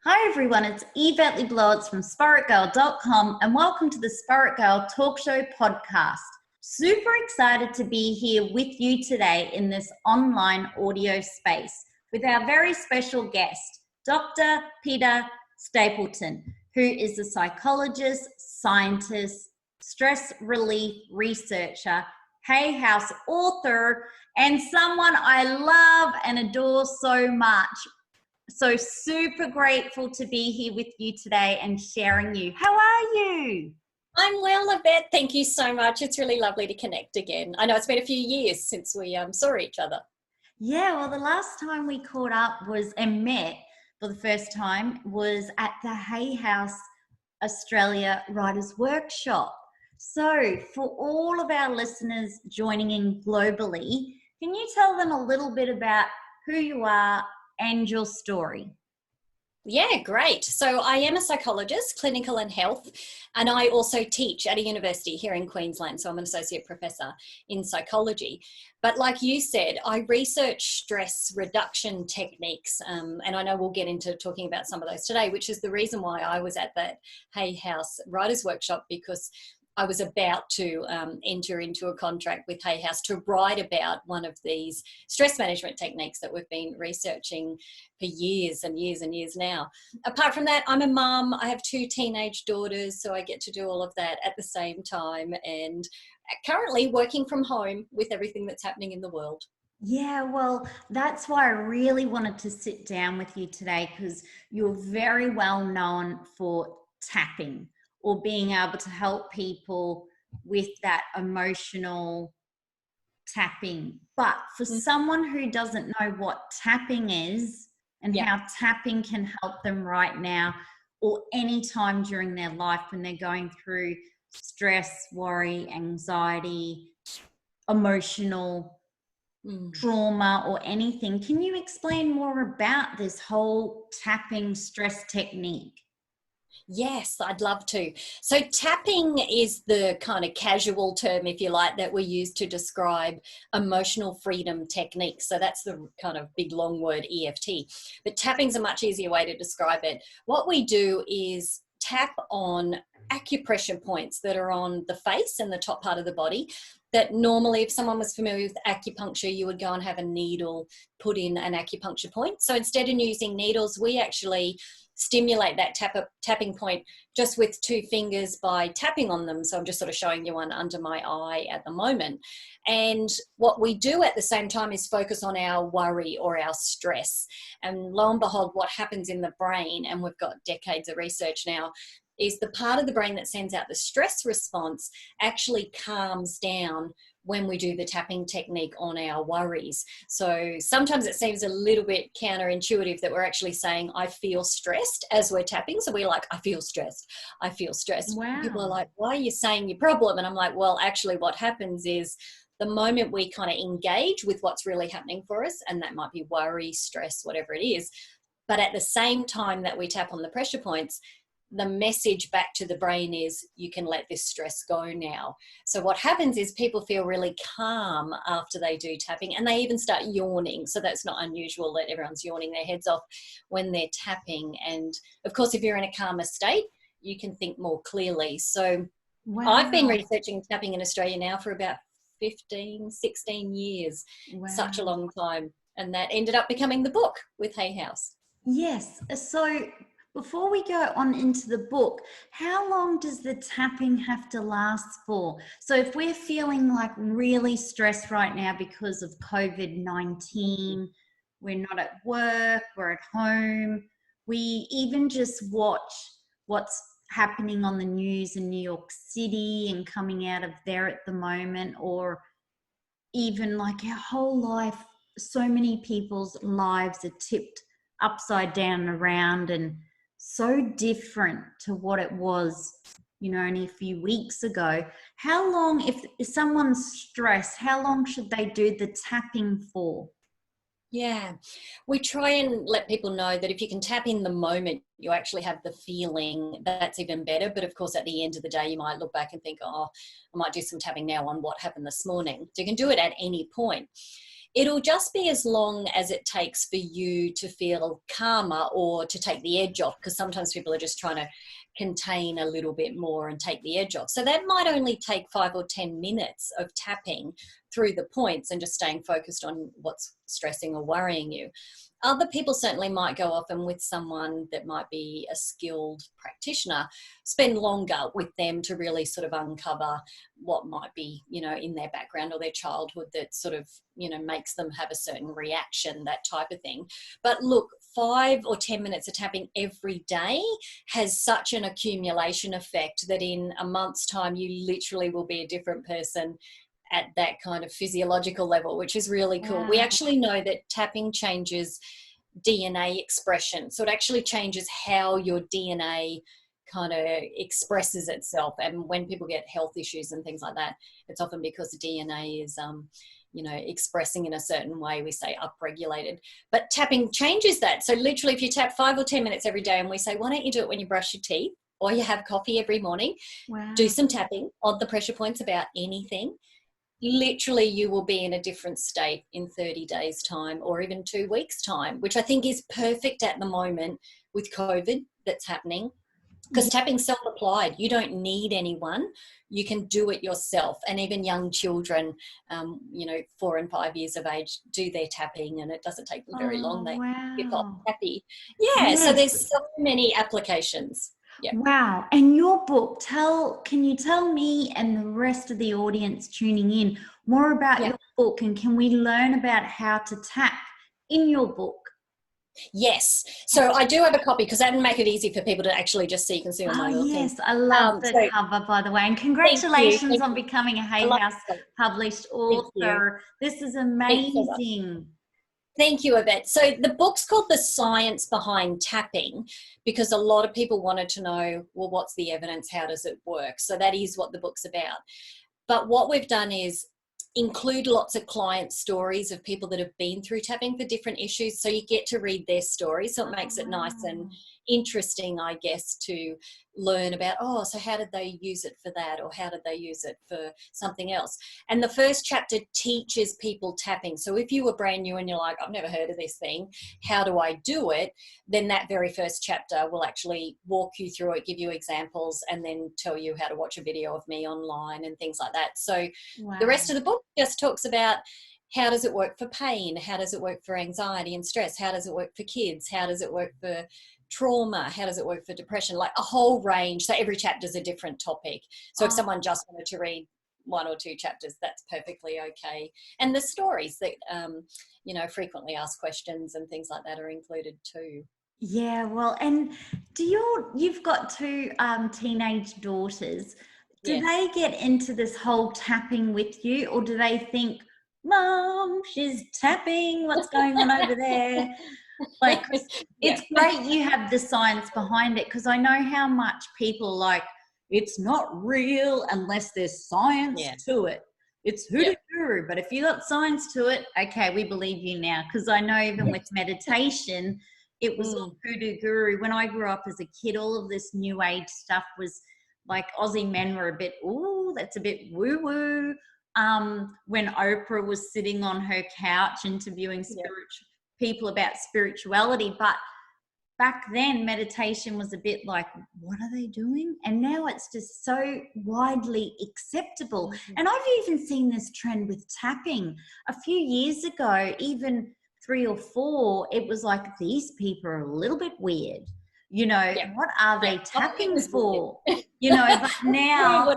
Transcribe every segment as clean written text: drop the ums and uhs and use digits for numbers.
Hi everyone, it's Yvette Le Blowitz from Spaitgirl.com and welcome to the Spaitgirl Talk Show podcast. Super excited to be here with you today in this online audio space with our very special guest, Dr. Peta Stapleton, who is a psychologist, scientist, stress relief researcher, Hay House author, and someone I love and adore so much. So super grateful to be here with you today and sharing you. How are you? I'm well, Yvette. Thank you so much. It's really lovely to connect again. I know it's been a few years since we saw each other. Yeah, well, the last time we caught up and met for the first time was at the Hay House Australia Writers Workshop. So for all of our listeners joining in globally, can you tell them a little bit about who you are and your story? Yeah, great. So I am a psychologist, clinical and health, and I also teach at a university here in Queensland. So I'm an associate professor in psychology. But like you said, I research stress reduction techniques, and I know we'll get into talking about some of those today, which is the reason why I was at that Hay House Writers Workshop, because I was about to enter into a contract with Hay House to write about one of these stress management techniques that we've been researching for years and years and years now. Apart from that, I'm a mum. I have 2 teenage daughters, so I get to do all of that at the same time, and currently working from home with everything that's happening in the world. Yeah, well, that's why I really wanted to sit down with you today, because you're very well known for tapping or being able to help people with that emotional tapping. But for someone who doesn't know what tapping is and how tapping can help them right now or any time during their life when they're going through stress, worry, anxiety, emotional trauma or anything. Can you explain more about this whole tapping stress technique? Yes, I'd love to. So tapping is the kind of casual term, if you like, that we use to describe emotional freedom techniques. So that's the kind of big long word EFT. But tapping's a much easier way to describe it. What we do is tap on acupressure points that are on the face and the top part of the body, that normally, if someone was familiar with acupuncture, you would go and have a needle put in an acupuncture point. So instead of using needles, we actually stimulate that tapping point just with 2 fingers by tapping on them. So I'm just sort of showing you one under my eye at the moment. And what we do at the same time is focus on our worry or our stress. And lo and behold, what happens in the brain, and we've got decades of research now, is the part of the brain that sends out the stress response actually calms down when we do the tapping technique on our worries. So sometimes it seems a little bit counterintuitive that we're actually saying, I feel stressed as we're tapping. So we're like, I feel stressed. I feel stressed. Wow. People are like, why are you saying your problem? And I'm like, well, actually what happens is the moment we kind of engage with what's really happening for us, and that might be worry, stress, whatever it is, but at the same time that we tap on the pressure points, the message back to the brain is, you can let this stress go now. So what happens is people feel really calm after they do tapping, and they even start yawning. So that's not unusual that everyone's yawning their heads off when they're tapping. And of course, if you're in a calmer state, you can think more clearly. So I've been researching tapping in Australia now for about 15, 16 years, such a long time. And that ended up becoming the book with Hay House. Yes. So before we go on into the book, how long does the tapping have to last for? So if we're feeling like really stressed right now because of COVID-19, we're not at work, we're at home, we even just watch what's happening on the news in New York City and coming out of there at the moment, or even like our whole life, so many people's lives are tipped upside down and around and so different to what it was, only a few weeks ago. How long, if someone's stressed, how long should they do the tapping for? Yeah, we try and let people know that if you can tap in the moment, you actually have the feeling, that's even better. But of course, at the end of the day, you might look back and think, oh, I might do some tapping now on what happened this morning. So you can do it at any point. It'll just be as long as it takes for you to feel calmer or to take the edge off, because sometimes people are just trying to contain a little bit more and take the edge off. So that might only take 5 or 10 minutes of tapping through the points and just staying focused on what's stressing or worrying you. Other people certainly might go off and with someone that might be a skilled practitioner, spend longer with them to really sort of uncover what might be, in their background or their childhood that sort of, makes them have a certain reaction, that type of thing. But look, 5 or 10 minutes of tapping every day has such an accumulation effect that in a month's time, you literally will be a different person at that kind of physiological level, which is really cool. Wow. We actually know that tapping changes DNA expression. So it actually changes how your DNA kind of expresses itself. And when people get health issues and things like that, it's often because the DNA is, expressing in a certain way, we say upregulated. But tapping changes that. So literally if you tap 5 or 10 minutes every day and we say, why don't you do it when you brush your teeth or you have coffee every morning, Wow. do some tapping on the pressure points about anything. Literally you will be in a different state in 30 days time or even 2 weeks time, which I think is perfect at the moment with COVID that's happening, because tapping's self-applied. You don't need anyone. You can do it yourself. And even young children, 4 and 5 years of age, do their tapping and it doesn't take them very long. They get off happy. Yeah, yes. So there's so many applications. Yeah. Wow. And your book, can you tell me and the rest of the audience tuning in more about your book, and can we learn about how to tap in your book? Yes. So I do have a copy because that would make it easy for people to actually just see. You can see on my little thing. Yes, I love the cover, by the way. And congratulations on becoming a Hay House published author. This is amazing. Thank you, Yvette. So the book's called The Science Behind Tapping because a lot of people wanted to know, well, what's the evidence? How does it work? So that is what the book's about. But what we've done is include lots of client stories of people that have been through tapping for different issues. So you get to read their stories. So it makes it nice and interesting, I guess, to learn about, so how did they use it for that? Or how did they use it for something else? And the first chapter teaches people tapping. So if you were brand new and you're like, I've never heard of this thing, how do I do it? Then that very first chapter will actually walk you through it, give you examples, and then tell you how to watch a video of me online and things like that. So the rest of the book just talks about how does it work for pain? How does it work for anxiety and stress? How does it work for kids? How does it work for trauma? How does it work for depression? Like a whole range. So every chapter is a different topic. So if someone just wanted to read 1 or 2 chapters, that's perfectly okay. And the stories that, frequently asked questions and things like that are included too. Yeah, well, and you've got 2 teenage daughters. Do they get into this whole tapping with you, or do they think, Mom, she's tapping, what's going on over there? Like, it's great you have the science behind it, because I know how much people like, it's not real unless there's science to it. It's hoodoo guru, but if you got science to it, okay, we believe you now. Because I know even with meditation, it was all hoodoo guru. When I grew up as a kid, all of this new age stuff was like, Aussie men were a bit, that's a bit woo-woo. When Oprah was sitting on her couch interviewing people about spirituality. But back then, meditation was a bit like, what are they doing? And now it's just so widely acceptable. And I've even seen this trend with tapping. A few years ago, even 3 or 4, it was like, these people are a little bit weird. What are they tapping for? But now,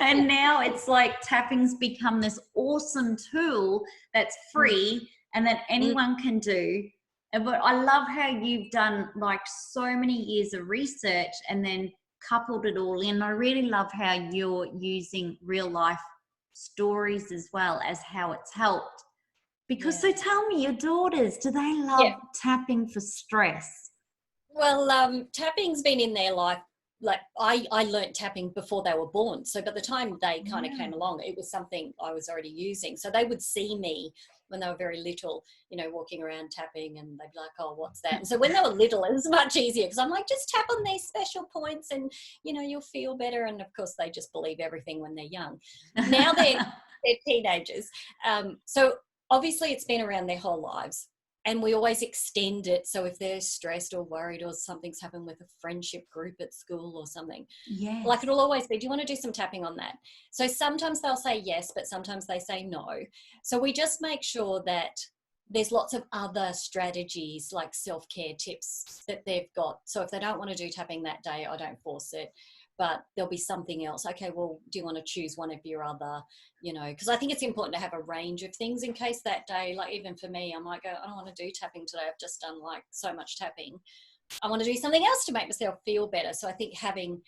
and now it's like tapping's become this awesome tool that's free and that anyone can do. But I love how you've done like so many years of research and then coupled it all in. I really love how you're using real life stories as well as how it's helped. Because so tell me, your daughters, do they love tapping for stress? Well, tapping's been in their life. Like I learnt tapping before they were born. So by the time they kind of came along, it was something I was already using. So they would see me when they were very little, walking around tapping, and they'd be like, oh, what's that? And so when they were little, it was much easier because I'm like, just tap on these special points and, you'll feel better. And of course, they just believe everything when they're young. Now they're they're teenagers. So obviously it's been around their whole lives. And we always extend it. So if they're stressed or worried or something's happened with a friendship group at school or something, Yes. like it'll always be, do you want to do some tapping on that? So sometimes they'll say yes, but sometimes they say no. So we just make sure that there's lots of other strategies like self-care tips that they've got. So if they don't want to do tapping that day, I don't force it. But there'll be something else. Okay, well, do you want to choose one of your other, because I think it's important to have a range of things in case that day, like even for me, I might go, I don't want to do tapping today. I've just done like so much tapping. I want to do something else to make myself feel better. So I think having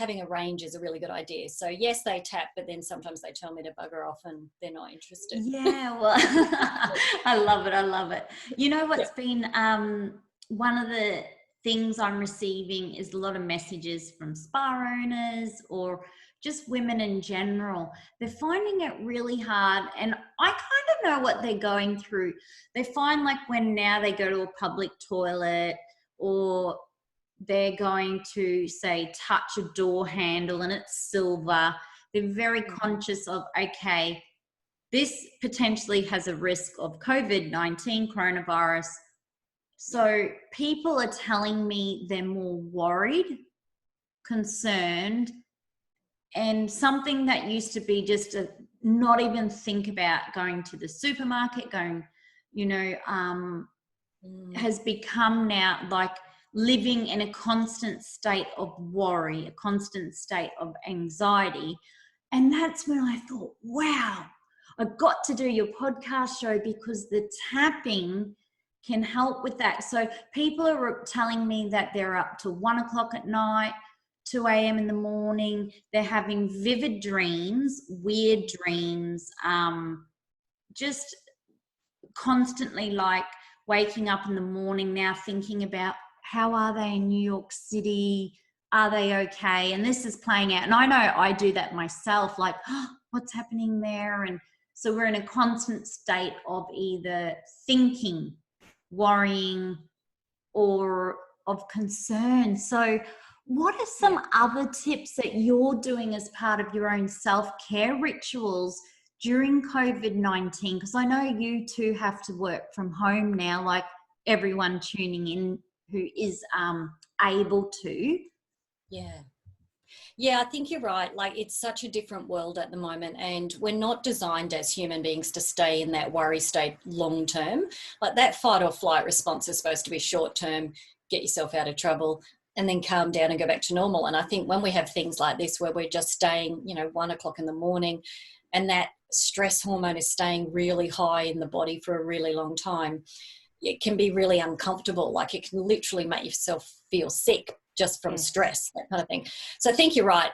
a range is a really good idea. So yes, they tap, but then sometimes they tell me to bugger off and they're not interested. Yeah, well, I love it. I love it. You know what's been one of the things I'm receiving is a lot of messages from spa owners or just women in general. They're finding it really hard, and I kind of know what they're going through. They find like when now they go to a public toilet or they're going to say touch a door handle and it's silver, they're very conscious of, okay, this potentially has a risk of COVID-19 coronavirus. So people are telling me they're more worried, concerned, and something that used to be just a not even think about going to the supermarket, has become now like living in a constant state of worry, a constant state of anxiety. And that's when I thought, wow, I've got to do your podcast show because the tapping can help with that. So people are telling me that they're up to 1 o'clock at night, 2 a.m. in the morning. They're having vivid dreams, weird dreams, just constantly like waking up in the morning now thinking about how are they in New York City? Are they okay? And this is playing out. And I know I do that myself, like, oh, what's happening there? And so we're in a constant state of either thinking, worrying, or of concern. So what are some other tips that you're doing as part of your own self-care rituals during COVID-19? Because I know you too have to work from home now, like everyone tuning in who is able to. Yeah, I think you're right. Like it's such a different world at the moment, and we're not designed as human beings to stay in that worry state long term. Like that fight or flight response is supposed to be short term, get yourself out of trouble, and then calm down and go back to normal. And I think when we have things like this where we're just staying, 1 o'clock in the morning, and that stress hormone is staying really high in the body for a really long time, it can be really uncomfortable. Like it can literally make yourself feel sick just from stress, that kind of thing. So I think you're right.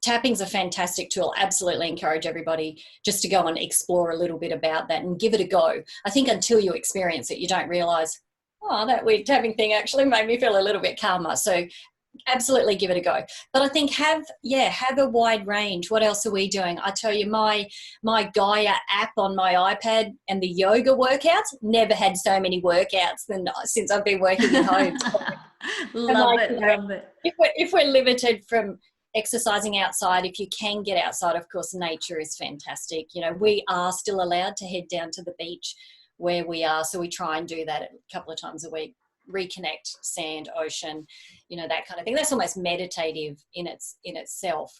Tapping's a fantastic tool. Absolutely encourage everybody just to go and explore a little bit about that and give it a go. I think until you experience it, you don't realize, oh, that weird tapping thing actually made me feel a little bit calmer. So absolutely give it a go. But I think have a wide range. What else are we doing? I tell you, my Gaia app on my iPad and the yoga workouts, never had so many workouts since I've been working at home. Love it. If we're limited from exercising outside, if you can get outside, of course, nature is fantastic. We are still allowed to head down to the beach where we are. So we try and do that a couple of times a week. Reconnect, sand, ocean, that kind of thing. That's almost meditative in itself.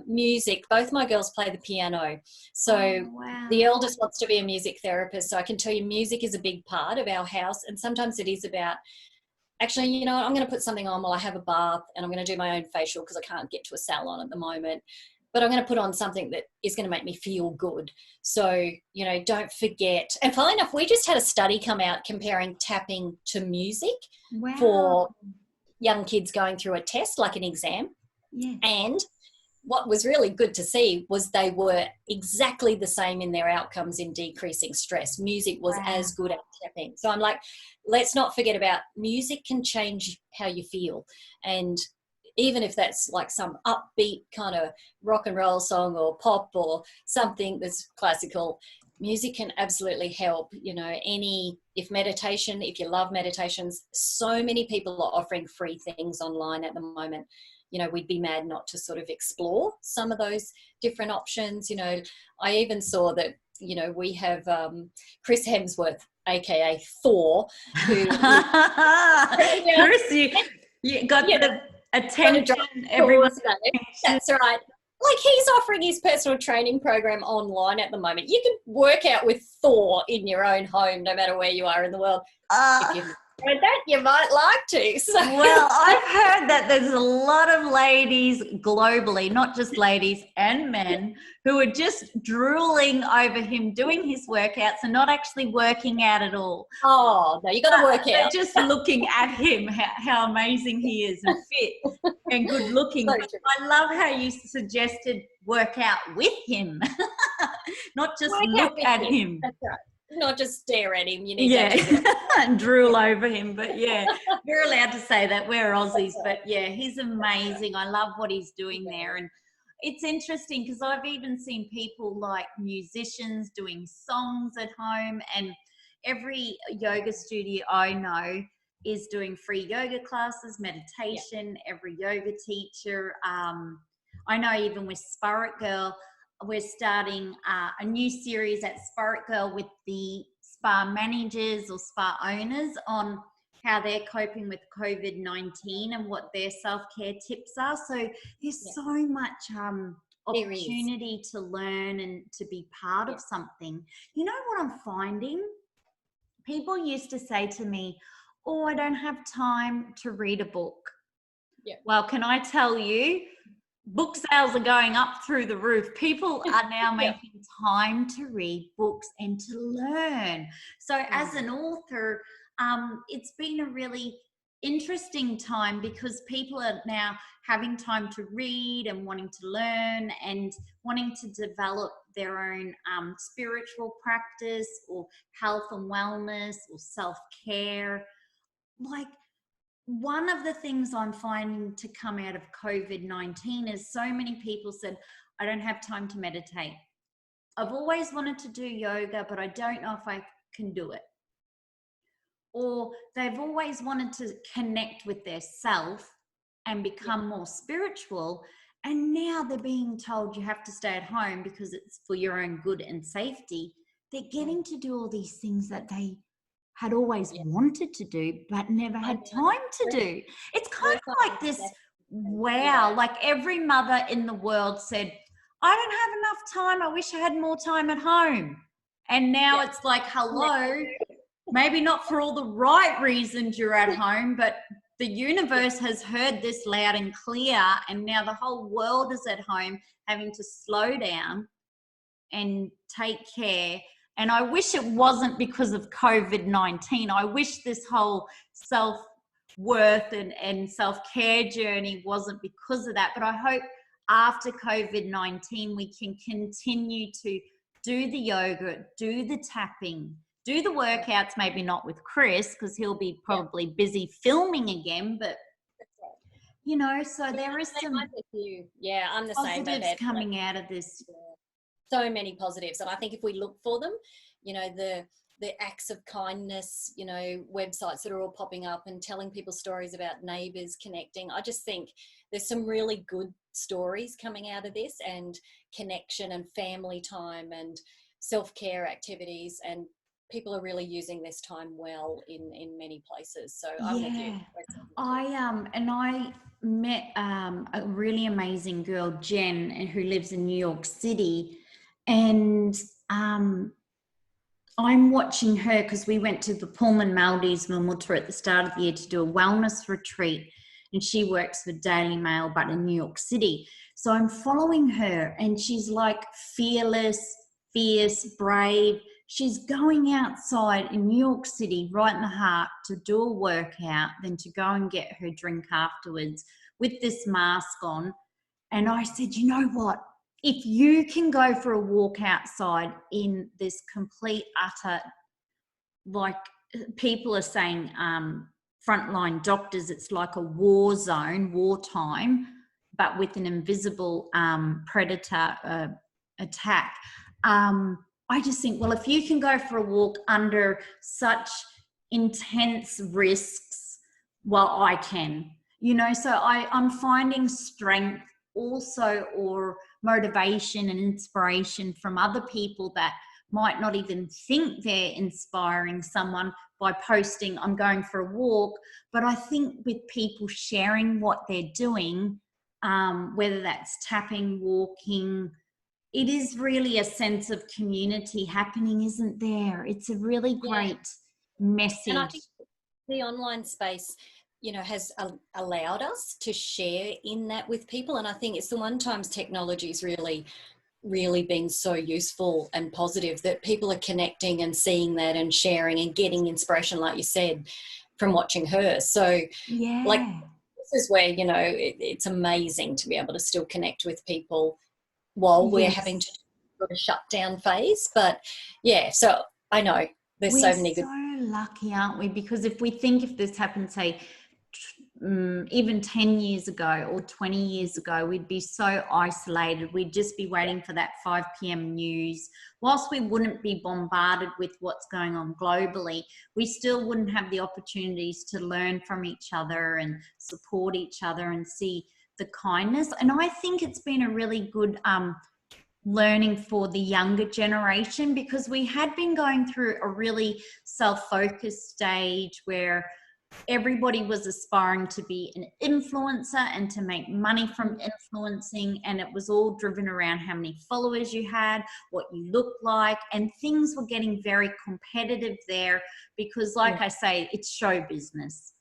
Music, both my girls play the piano. So the eldest wants to be a music therapist. So I can tell you music is a big part of our house. And sometimes it is about, actually, I'm going to put something on while I have a bath and I'm going to do my own facial because I can't get to a salon at the moment. But I'm going to put on something that is going to make me feel good. So, don't forget. And funnily enough, we just had a study come out comparing tapping to music for young kids going through a test, like an exam. Yeah. And what was really good to see was they were exactly the same in their outcomes in decreasing stress. Music was as good at tapping. So I'm like, let's not forget about music can change how you feel. And even if that's like some upbeat kind of rock and roll song or pop or something that's classical, music can absolutely help. If you love meditations, so many people are offering free things online at the moment. we'd be mad not to sort of explore some of those different options. I even saw that, we have Chris Hemsworth, aka Thor, who Chris, you got the attention, everyone's attention. That's right. Like, he's offering his personal training program online at the moment. You can work out with Thor in your own home, no matter where you are in the world. If you've heard that, you might like to. So. Well, I've heard that there's a lot of ladies globally, not just ladies and men, who are just drooling over him doing his workouts and not actually working out at all. Oh, no, you got to work out. Just looking at him, how amazing he is and fit and good looking. So I love how you suggested work out with him, not just look at him. That's right. Not just stare at him. You need to and drool over him. But yeah, we're allowed to say that. We're Aussies. But yeah, he's amazing. I love what he's doing there. And it's interesting because I've even seen people like musicians doing songs at home, and every yoga studio I know is doing free yoga classes, meditation, every yoga teacher. I know even with Spaitgirl, we're starting a new series at Spaitgirl with the spa managers or spa owners on how they're coping with COVID-19 and what their self-care tips are. So there's so much opportunity to learn and to be part of something. You know what I'm finding? People used to say to me, oh, I don't have time to read a book. Yeah. Well, can I tell you, book sales are going up through the roof. People are now making time to read books and to learn. So as an author, it's been a really interesting time because people are now having time to read and wanting to learn and wanting to develop their own spiritual practice or health and wellness or self-care. Like, one of the things I'm finding to come out of COVID-19 is so many people said, I don't have time to meditate. I've always wanted to do yoga, but I don't know if I can do it. Or they've always wanted to connect with their self and become more spiritual. And now they're being told you have to stay at home because it's for your own good and safety. They're getting to do all these things that they had always wanted to do but never had time to do. It's kind of like this, wow, like every mother in the world said, I don't have enough time, I wish I had more time at home. And now it's like, hello, maybe not for all the right reasons you're at home, but the universe has heard this loud and clear, and now the whole world is at home having to slow down and take care. And I wish it wasn't because of COVID-19. I wish this whole self-worth and self-care journey wasn't because of that. But I hope after COVID-19, we can continue to do the yoga, do the tapping, do the workouts, maybe not with Chris because he'll be probably busy filming again. But, you know, so there is some I'm the same. positives coming out of this. So many positives, and I think if we look for them, you know, the acts of kindness, you know, websites that are all popping up and telling people stories about neighbours connecting, I just think there's some really good stories coming out of this, and connection and family time and self-care activities, and people are really using this time well in many places. So I'm with you. I met a really amazing girl, Jen, who lives in New York City. And I'm watching her because we went to the Pullman Maldives Mamutra at the start of the year to do a wellness retreat, and she works for Daily Mail but in New York City. So I'm following her, and she's like fearless, fierce, brave. She's going outside in New York City right in the heart to do a workout, then to go and get her drink afterwards with this mask on. And I said, you know what? If you can go for a walk outside in this complete, utter, like people are saying, frontline doctors, it's like a war zone, wartime, but with an invisible predator attack. I just think, well, if you can go for a walk under such intense risks, well, I can. So I'm finding strength also, or motivation and inspiration from other people that might not even think they're inspiring someone by posting, I'm going for a walk. But I think with people sharing what they're doing, whether that's tapping, walking, it is really a sense of community happening, isn't there? It's a really Yeah. great And I message. think the online space, has allowed us to share in that with people. And I think it's the one times technology is really been so useful and positive that people are connecting and seeing that and sharing and getting inspiration, like you said, from watching her. So like, Yeah. this is where, it's amazing to be able to still connect with people while we're having to Yes. do a shutdown phase. But yeah, so I know there's We're so many good. so lucky, aren't we? Because if this happened, say, even 10 years ago or 20 years ago, we'd be so isolated. We'd just be waiting for that 5 p.m. news. Whilst we wouldn't be bombarded with what's going on globally, we still wouldn't have the opportunities to learn from each other and support each other and see the kindness. And I think it's been a really good learning for the younger generation, because we had been going through a really self-focused stage where everybody was aspiring to be an influencer and to make money from influencing, and it was all driven around how many followers you had, what you looked like, and things were getting very competitive there because, like I say, it's show business.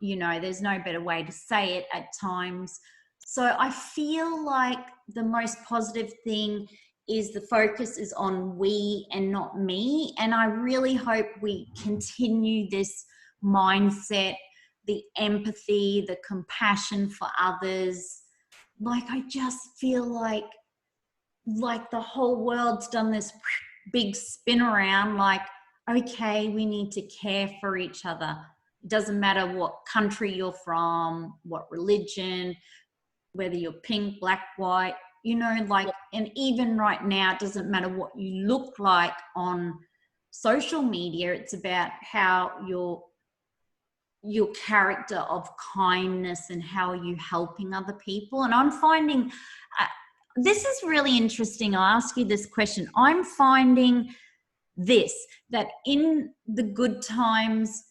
There's no better way to say it at times. So I feel like the most positive thing is the focus is on we and not me. And I really hope we continue this mindset, the empathy, the compassion for others. Like, I just feel like the whole world's done this big spin around, like, okay, we need to care for each other. It doesn't matter what country you're from, what religion, whether you're pink, black, white, and even right now, it doesn't matter what you look like on social media. It's about how your character of kindness and how are you helping other people. And I'm finding this is really interesting. I'll ask you this question. I'm finding that in the good times,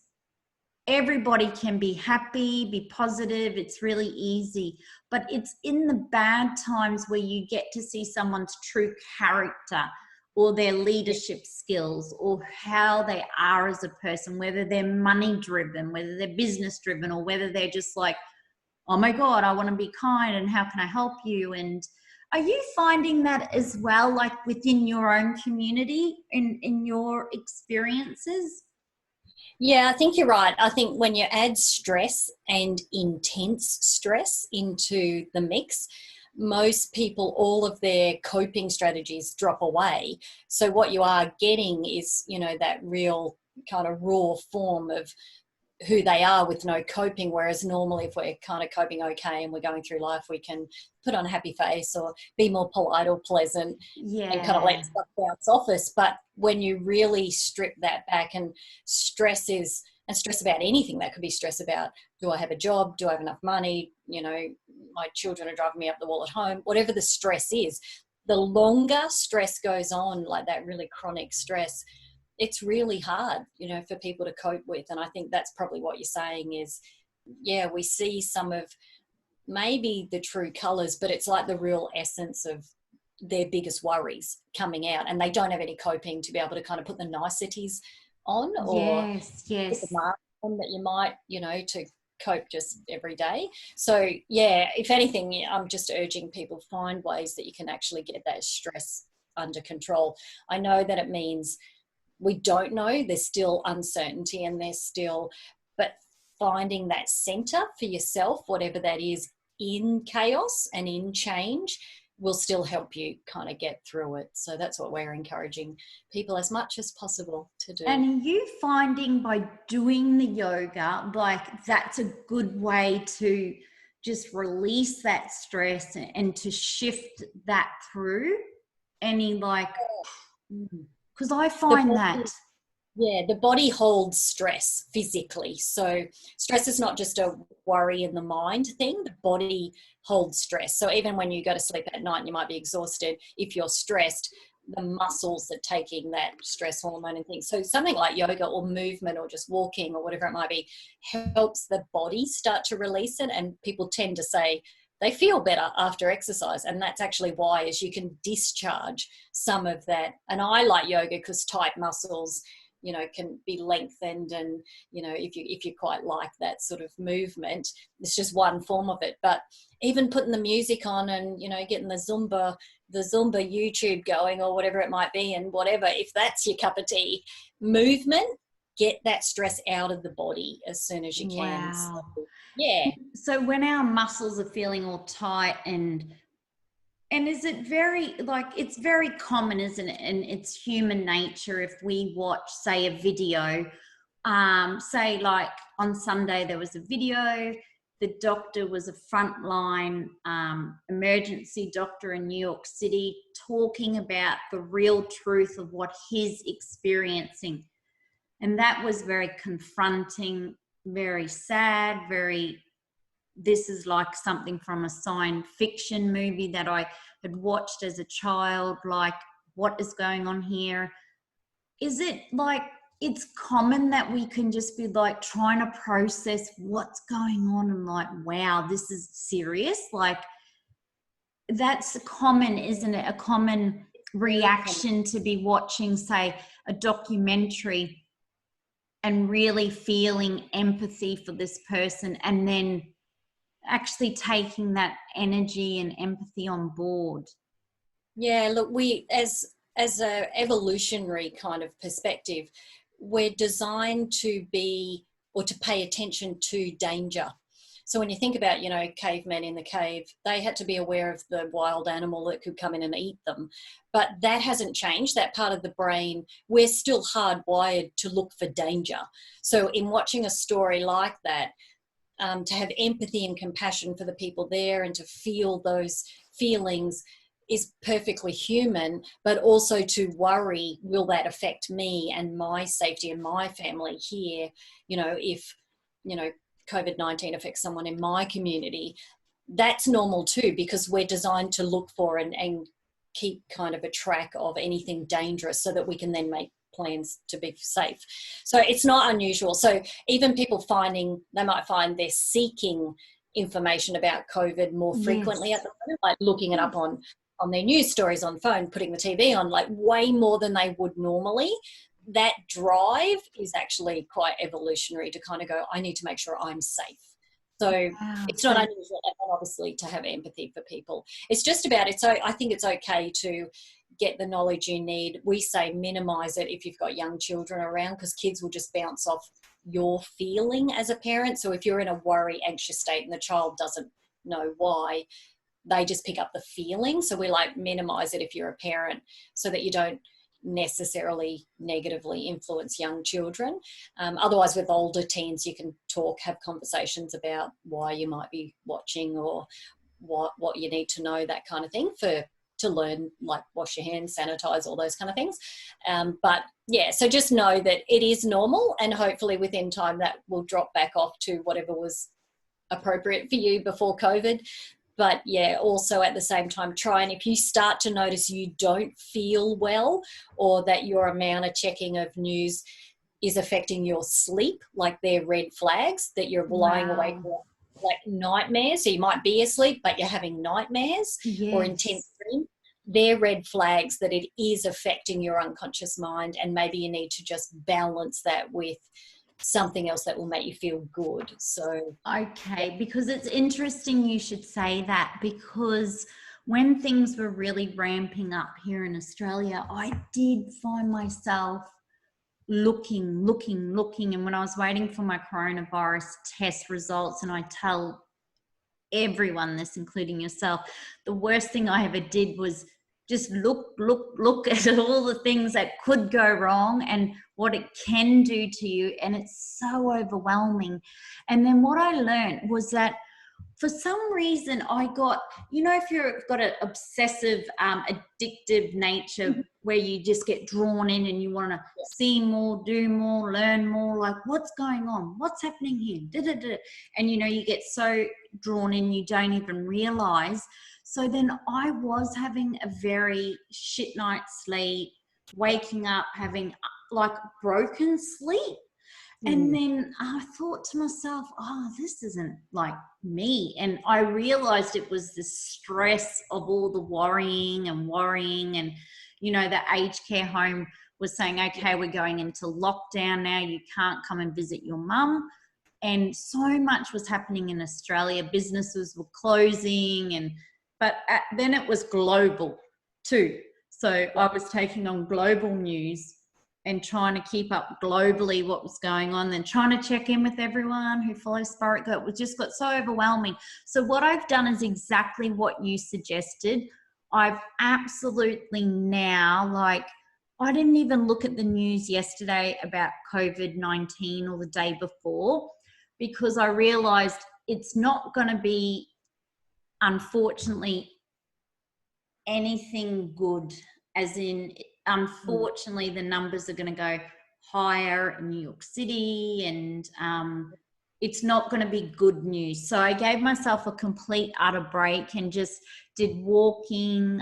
everybody can be happy, be positive. It's really easy. But it's in the bad times where you get to see someone's true character or their leadership skills or how they are as a person, whether they're money driven, whether they're business driven, or whether they're just like, oh my God, I want to be kind and how can I help you? And are you finding that as well, like within your own community, in your experiences? Yeah, I think you're right. I think when you add stress and intense stress into the mix, most people, all of their coping strategies drop away. So what you are getting is, that real kind of raw form of who they are with no coping. Whereas normally if we're kind of coping okay and we're going through life, we can put on a happy face or be more polite or pleasant and kind of let stuff bounce off us. But when you really strip that back, and stress about anything, that could be stress about, do I have a job? Do I have enough money? My children are driving me up the wall at home. Whatever the stress is, the longer stress goes on, like that really chronic stress, it's really hard, for people to cope with. And I think that's probably what you're saying is, yeah, we see some of maybe the true colors, but it's like the real essence of their biggest worries coming out, and they don't have any coping to be able to kind of put the niceties on or put the mark on that you might, to cope just every day. So yeah, if anything, I'm just urging people, find ways that you can actually get that stress under control. I know that it means we don't know, there's still uncertainty and but finding that center for yourself, whatever that is, in chaos and in change, will still help you kind of get through it. So that's what we're encouraging people as much as possible to do. And are you finding by doing the yoga, like that's a good way to just release that stress and to shift that through? Any because I find that. Yeah, the body holds stress physically. So stress is not just a worry in the mind thing. The body holds stress. So even when you go to sleep at night and you might be exhausted, if you're stressed, the muscles are taking that stress hormone and things. So something like yoga or movement or just walking or whatever it might be helps the body start to release it. And people tend to say they feel better after exercise. And that's actually why, is you can discharge some of that. And I like yoga because tight muscles, you know, can be lengthened, and, you know, if you quite like that sort of movement, it's just one form of it. But even putting the music on and, you know, getting the Zumba YouTube going or whatever it might be, and whatever, if that's your cup of tea, movement, get that stress out of the body as soon as you can. Wow. So, yeah. So when our muscles are feeling all tight, and is it very, like, it's very common, isn't it? And it's human nature if we watch, say, a video, say like on Sunday there was a video, the doctor was a frontline emergency doctor in New York City talking about the real truth of what he's experiencing. And that was very confronting, very sad, this is like something from a science fiction movie that I had watched as a child, like, what is going on here? Is it like, it's common that we can just be like trying to process what's going on and like, wow, this is serious? Like, that's common, isn't it? A common reaction to be watching, say, a documentary and really feeling empathy for this person, and then actually taking that energy and empathy on board. Yeah, look, we as a evolutionary kind of perspective, we're designed to be, or to pay attention to danger. So when you think about, you know, cavemen in the cave, they had to be aware of the wild animal that could come in and eat them. But that hasn't changed. That part of the brain, we're still hardwired to look for danger. So in watching a story like that, to have empathy and compassion for the people there and to feel those feelings is perfectly human, but also to worry, will that affect me and my safety and my family here? You know, if, you know, COVID-19 affects someone in my community, that's normal too, because we're designed to look for and keep kind of a track of anything dangerous so that we can then make plans to be safe. So it's not unusual. So even people they might find they're seeking information about COVID more frequently at the moment, like looking it up on their news stories on phone, putting the TV on, like way more than they would normally. That drive is actually quite evolutionary to kind of go, I need to make sure I'm safe. So it's not unusual, obviously, to have empathy for people. It's just about it. So I think it's okay to get the knowledge you need. We say minimize it if you've got young children around, because kids will just bounce off your feeling as a parent. So if you're in a worry, anxious state and the child doesn't know why, they just pick up the feeling. So we like minimize it if you're a parent, so that you don't necessarily negatively influence young children. Otherwise, with older teens, you can have conversations about why you might be watching, or what you need to know, that kind of thing, to learn, like wash your hands, sanitize, all those kind of things. But yeah, so just know that it is normal, and hopefully within time that will drop back off to whatever was appropriate for you before COVID. But yeah, also at the same time, try, and if you start to notice you don't feel well, or that your amount of checking of news is affecting your sleep, like they're red flags, that you're lying awake like nightmares. So you might be asleep, but you're having nightmares or intense dreams. They're red flags that it is affecting your unconscious mind, and maybe you need to just balance that with something else that will make you feel good. So okay, because it's interesting you should say that, because when things were really ramping up here in Australia, I did find myself looking, and when I was waiting for my coronavirus test results, and I tell everyone this, including yourself, the worst thing I ever did was just look at all the things that could go wrong and what it can do to you, and it's so overwhelming. And then what I learned was that for some reason I got, if you've got an obsessive, addictive nature where you just get drawn in and you want to see more, do more, learn more, like what's going on? What's happening here? Da-da-da. And, you get so drawn in, you don't even realize. So then I was having a very shit night's sleep, waking up, having like broken sleep. And then I thought to myself, oh, this isn't like me. And I realized it was the stress of all the worrying. And, the aged care home was saying, okay, we're going into lockdown now. You can't come and visit your mum. And so much was happening in Australia. Businesses were closing, but then it was global too. So I was taking on global news and trying to keep up globally what was going on, then trying to check in with everyone who follows Spaitgirl. It just got so overwhelming. So what I've done is exactly what you suggested. I've absolutely now, like, I didn't even look at the news yesterday about COVID-19 or the day before, because I realized it's not going to be, unfortunately, anything good, as in, unfortunately, the numbers are going to go higher in New York City, and it's not going to be good news. So I gave myself a complete utter break and just did walking,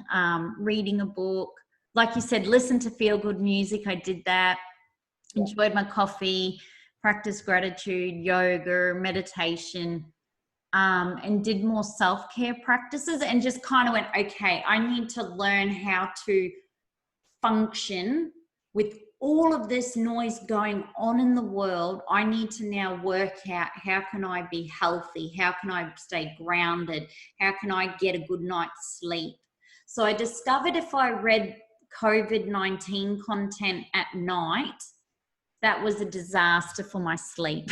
reading a book. Like you said, listen to feel-good music. I did that, enjoyed my coffee, practiced gratitude, yoga, meditation, and did more self-care practices, and just kind of went, okay, I need to learn how to function with all of this noise going on in the world. I need to now work out, how can I be healthy? How can I stay grounded? How can I get a good night's sleep? So I discovered if I read COVID-19 content at night, that was a disaster for my sleep.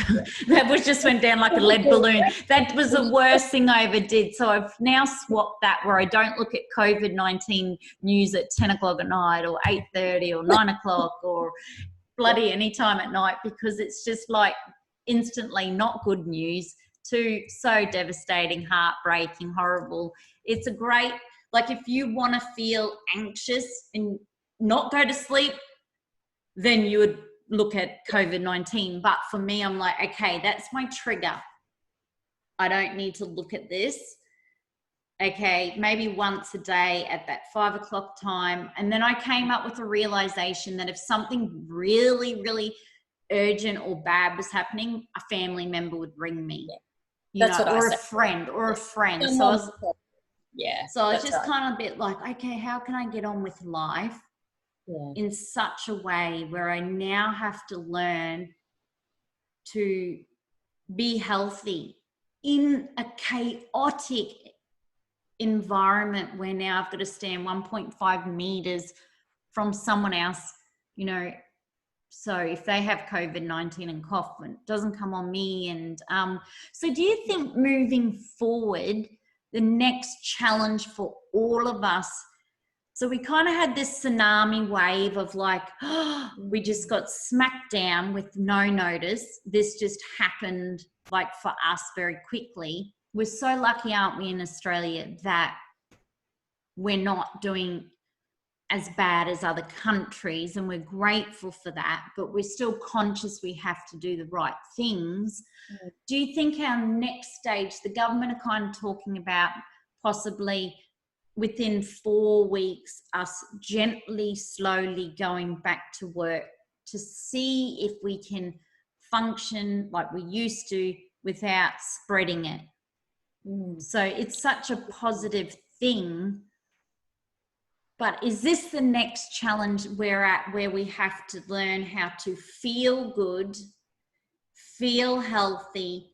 That was just went down like a lead balloon. That was the worst thing I ever did. So I've now swapped that, where I don't look at COVID-19 news at 10 o'clock at night or 8:30 or 9 o'clock or bloody any time at night, because it's just like instantly not good news to so devastating, heartbreaking, horrible. It's a great, like, if you want to feel anxious and not go to sleep, then you would look at COVID-19. But for me, I'm like, okay, that's my trigger. I don't need to look at this. Okay, maybe once a day at that 5 o'clock time. And then I came up with a realization that if something really, really urgent or bad was happening, a family member would ring me. Or a friend. So I was, so I was just kind of a bit like, okay, how can I get on with life in such a way where I now have to learn to be healthy in a chaotic environment where now I've got to stand 1.5 meters from someone else, so if they have COVID-19 and cough, it doesn't come on me. And so do you think moving forward, the next challenge for all of us, so we kind of had this tsunami wave of like, we just got smacked down with no notice. This just happened like for us very quickly. We're so lucky, aren't we, in Australia, that we're not doing as bad as other countries, and we're grateful for that, but we're still conscious we have to do the right things. Do you think our next stage, the government are kind of talking about possibly within 4 weeks, us gently, slowly going back to work to see if we can function like we used to without spreading it? So it's such a positive thing. But is this the next challenge we're at, where we have to learn how to feel good, feel healthy,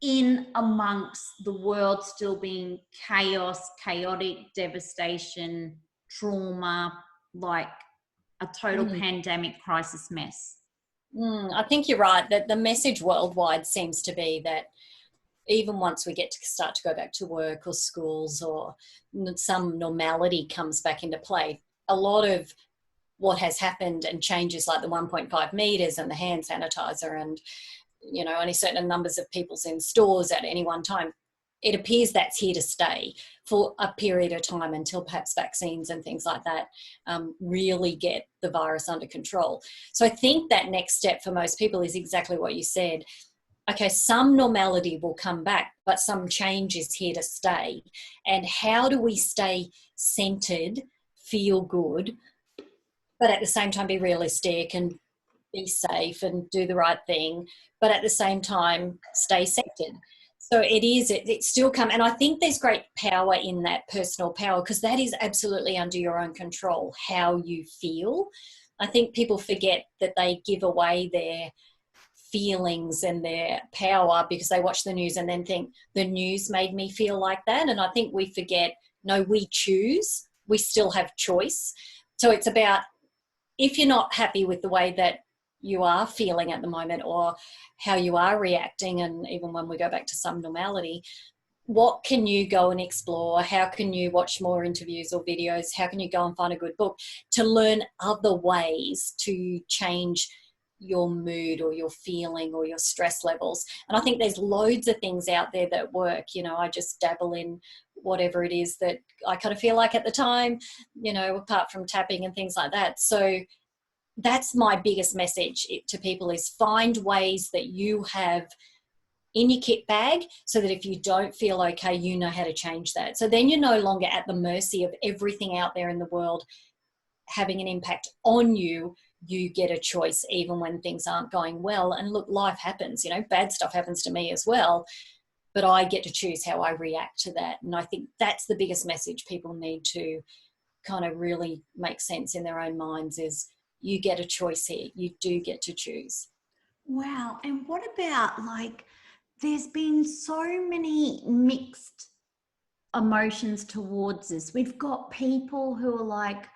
in amongst the world still being chaos, chaotic, devastation, trauma, like a total pandemic crisis mess? I think you're right, that the message worldwide seems to be that even once we get to start to go back to work or schools, or some normality comes back into play, a lot of what has happened and changes, like the 1.5 meters and the hand sanitizer and only certain numbers of people's in stores at any one time, it appears that's here to stay for a period of time until perhaps vaccines and things like that really get the virus under control. So I think that next step for most people is exactly what you said. Okay, some normality will come back, but some change is here to stay. And how do we stay centered, feel good, but at the same time be realistic and be safe and do the right thing, but at the same time stay centered? So it's still come. And I think there's great power in that personal power, because that is absolutely under your own control, how you feel. I think people forget that they give away their feelings and their power because they watch the news and then think the news made me feel like that. And I think we forget, no, we choose, we still have choice. So it's about, if you're not happy with the way that you are feeling at the moment or how you are reacting, and even when we go back to some normality, what can you go and explore? How can you watch more interviews or videos? How can you go and find a good book to learn other ways to change your mood or your feeling or your stress levels? And I think there's loads of things out there that work. You know, I just dabble in whatever it is that I kind of feel like at the time, you know, apart from tapping and things like that. So that's my biggest message to people, is find ways that you have in your kit bag so that if you don't feel okay, you know how to change that. So then you're no longer at the mercy of everything out there in the world having an impact on you. You get a choice even when things aren't going well. And look, life happens, you know, bad stuff happens to me as well, but I get to choose how I react to that. And I think that's the biggest message people need to kind of really make sense in their own minds, is you get a choice here. You do get to choose. Wow. And what about, like, there's been so many mixed emotions towards this. We've got people who are like,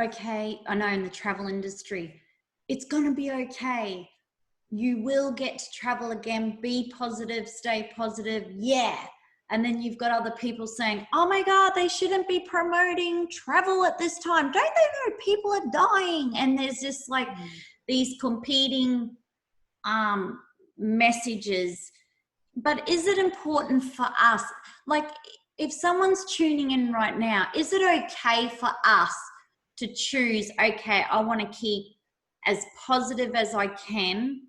okay, I know in the travel industry, it's going to be okay. You will get to travel again. Be positive, stay positive. Yeah. And then you've got other people saying, oh my God, they shouldn't be promoting travel at this time. Don't they know people are dying? And there's just like these competing messages. But is it important for us? Like, if someone's tuning in right now, is it okay for us to choose, okay, I want to keep as positive as I can.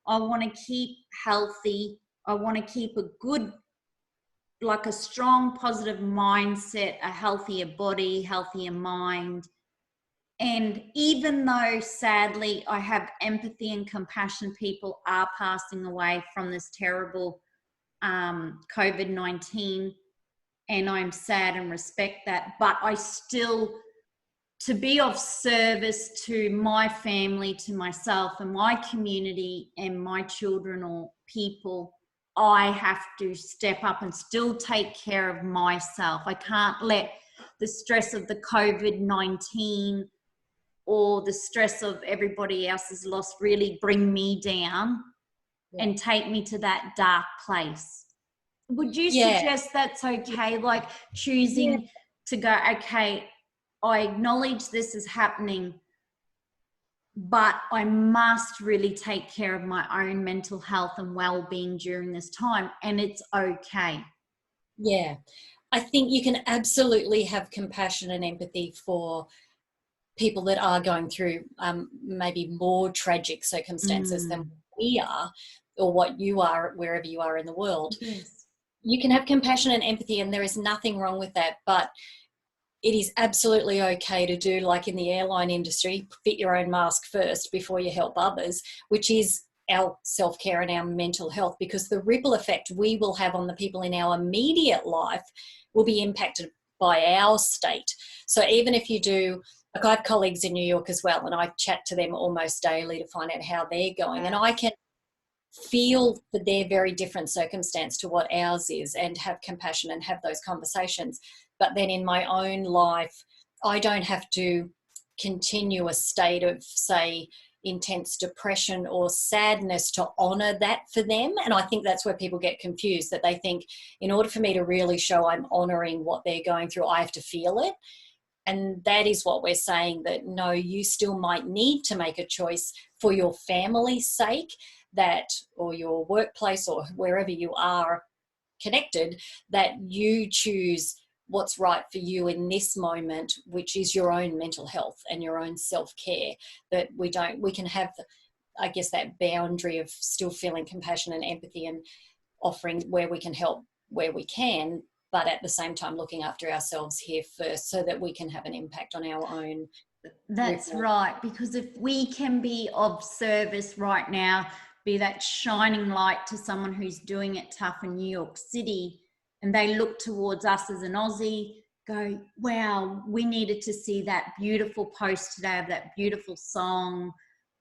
I want to keep healthy. I want to keep a good, like a strong, positive mindset, a healthier body, healthier mind. And even though, sadly, I have empathy and compassion, people are passing away from this terrible COVID-19, and I'm sad and respect that, but I still, to be of service to my family, to myself and my community and my children or people, I have to step up and still take care of myself. I can't let the stress of the COVID-19 or the stress of everybody else's loss really bring me down and take me to that dark place. Would you suggest that's okay? Like choosing to go, okay, I acknowledge this is happening, but I must really take care of my own mental health and well-being during this time, and it's okay. Yeah, I think you can absolutely have compassion and empathy for people that are going through maybe more tragic circumstances than we are, or what you are, wherever you are in the world. Yes. You can have compassion and empathy, and there is nothing wrong with that, but it is absolutely okay to do, like in the airline industry, fit your own mask first before you help others, which is our self-care and our mental health, because the ripple effect we will have on the people in our immediate life will be impacted by our state. So even if you do, like I have colleagues in New York as well, and I chat to them almost daily to find out how they're going, and I can feel that they're very different circumstance to what ours is and have compassion and have those conversations. But then in my own life, I don't have to continue a state of, say, intense depression or sadness to honor that for them. And I think that's where people get confused, that they think in order for me to really show I'm honoring what they're going through, I have to feel it. And that is what we're saying, that no, you still might need to make a choice for your family's sake, that, or your workplace or wherever you are, connected, that you choose what's right for you in this moment, which is your own mental health and your own self-care, that we can have, I guess, that boundary of still feeling compassion and empathy and offering where we can help where we can, but at the same time looking after ourselves here first so that we can have an impact on our own. That's right, because if we can be of service right now, be that shining light to someone who's doing it tough in New York City, and they look towards us as an Aussie, go, wow, we needed to see that beautiful post today of that beautiful song,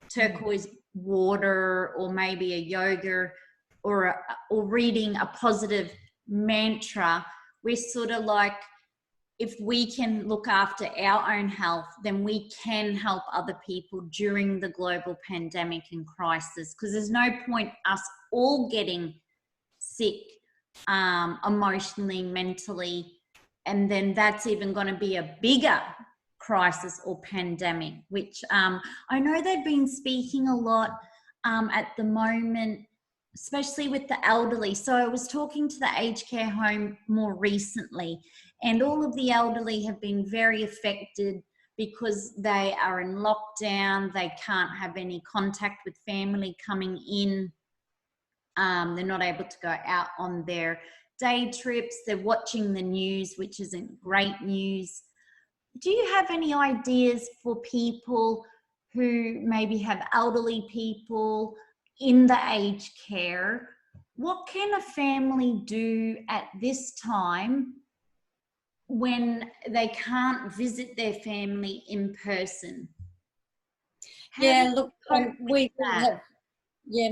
turquoise water, or maybe a yoga, or reading a positive mantra. We're sort of like, if we can look after our own health, then we can help other people during the global pandemic and crisis, because there's no point us all getting sick emotionally, mentally, and then that's even going to be a bigger crisis or pandemic, which I know they've been speaking a lot at the moment, especially with the elderly. So I was talking to the aged care home more recently, and all of the elderly have been very affected because they are in lockdown. They can't have any contact with family coming in. They're not able to go out on their day trips. They're watching the news, which isn't great news. Do you have any ideas for people who maybe have elderly people in the aged care? What can a family do at this time when they can't visit their family in person? Yeah, look, we have,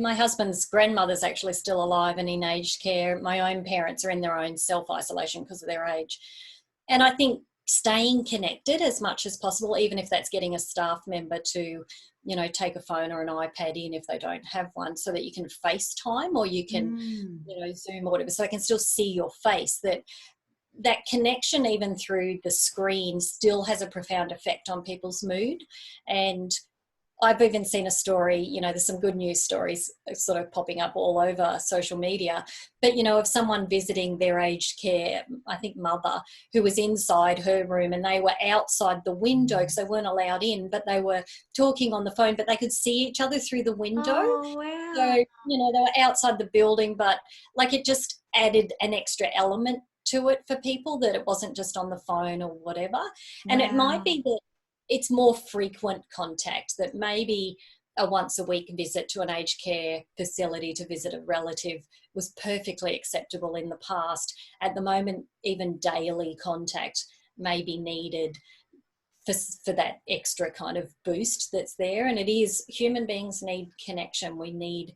my husband's grandmother's actually still alive and in aged care. My own parents are in their own self-isolation because of their age. And I think staying connected as much as possible, even if that's getting a staff member to, take a phone or an iPad in if they don't have one, so that you can FaceTime or you can, Zoom or whatever, so I can still see your face. That connection, even through the screen, still has a profound effect on people's mood. And I've even seen a story, there's some good news stories sort of popping up all over social media, but, of someone visiting their aged care, I think mother, who was inside her room and they were outside the window because they weren't allowed in, but they were talking on the phone, but they could see each other through the window. Oh, wow. So, they were outside the building, but like it just added an extra element to it for people, that it wasn't just on the phone or whatever. And it might be that it's more frequent contact, that maybe a once a week visit to an aged care facility to visit a relative was perfectly acceptable in the past. At the moment, even daily contact may be needed for that extra kind of boost that's there. And it is, human beings need connection. We need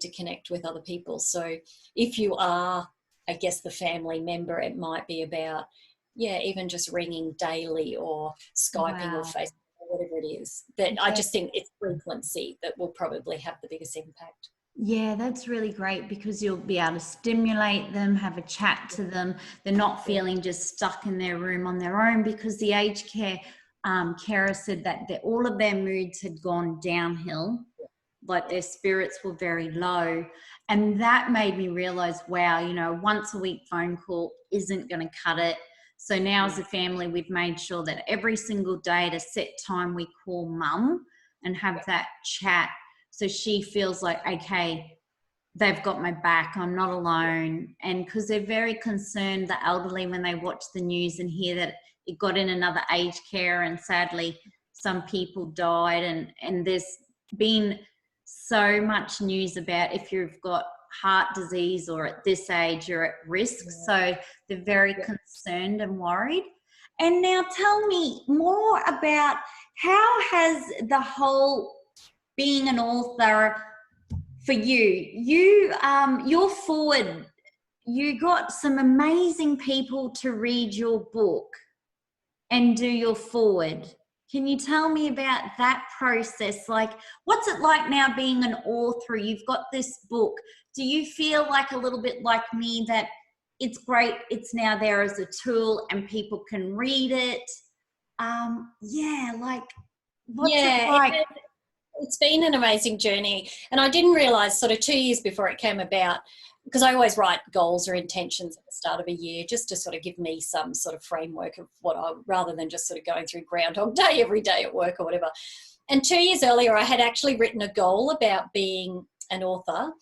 to connect with other people. So if you are, I guess, the family member, it might be about, even just ringing daily or Skyping or Facebook or whatever it is. That I just think it's frequency that will probably have the biggest impact. Yeah, that's really great, because you'll be able to stimulate them, have a chat to them. They're not feeling just stuck in their room on their own, because the aged care carer said that all of their moods had gone downhill, like their spirits were very low. And that made me realize, wow, once a week phone call isn't going to cut it. So now as a family, we've made sure that every single day at a set time we call mum and have that chat, so she feels like, okay, they've got my back, I'm not alone. And because they're very concerned, the elderly, when they watch the news and hear that it got in another aged care and sadly some people died, and there's been so much news about if you've got heart disease or at this age you're at risk. So they're very concerned and worried. And now tell me more about, how has the whole being an author for you're forward, you got some amazing people to read your book and do your forward. Can you tell me about that process? Like, what's it like now being an author? You've got this book. Do you feel like a little bit like me, that it's great, it's now there as a tool and people can read it? What's it like? It's been an amazing journey. And I didn't realise, sort of 2 years before it came about, because I always write goals or intentions at the start of a year just to sort of give me some sort of framework of rather than just sort of going through Groundhog Day every day at work or whatever. And 2 years earlier, I had actually written a goal about being an author.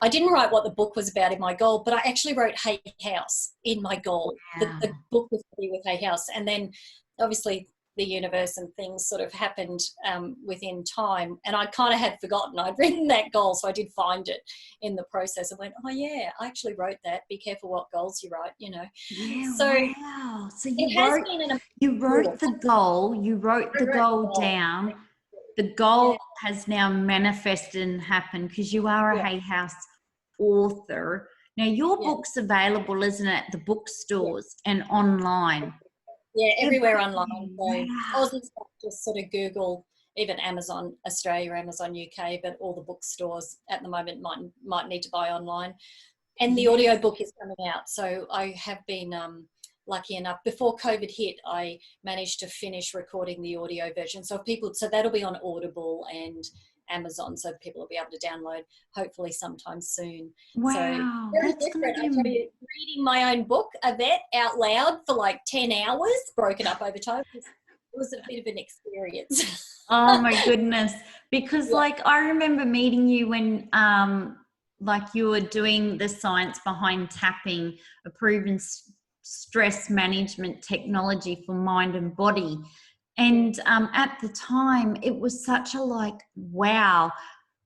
I didn't write what the book was about in my goal, but I actually wrote Hay House in my goal. Wow. The book was to be with Hay House. And then obviously the universe and things sort of happened within time. And I kind of had forgotten I'd written that goal. So I did find it in the process and went, oh yeah, I actually wrote that. Be careful what goals you write, you know. Yeah, So wow. So you wrote the goal down. The goal has now manifested and happened because you are a Hay House author. Now your book's available, isn't it? The bookstores and online. Yeah, everywhere online. So Wow. Aussie stuff, just sort of Google, even Amazon Australia, Amazon UK, but all the bookstores at the moment might need to buy online. And the audio book is coming out. So I have been lucky enough, before COVID hit, I managed to finish recording the audio version. So that'll be on Audible and Amazon, so people will be able to download hopefully sometime soon. Wow, so very that's different. gonna I tell you, reading my own book, Yvette, out loud for like 10 hours, broken up over time. It was a bit of an experience. Oh my goodness. Because like I remember meeting you when like you were doing the science behind tapping, a proven stress management technology for mind and body. And at the time, it was such a like, wow,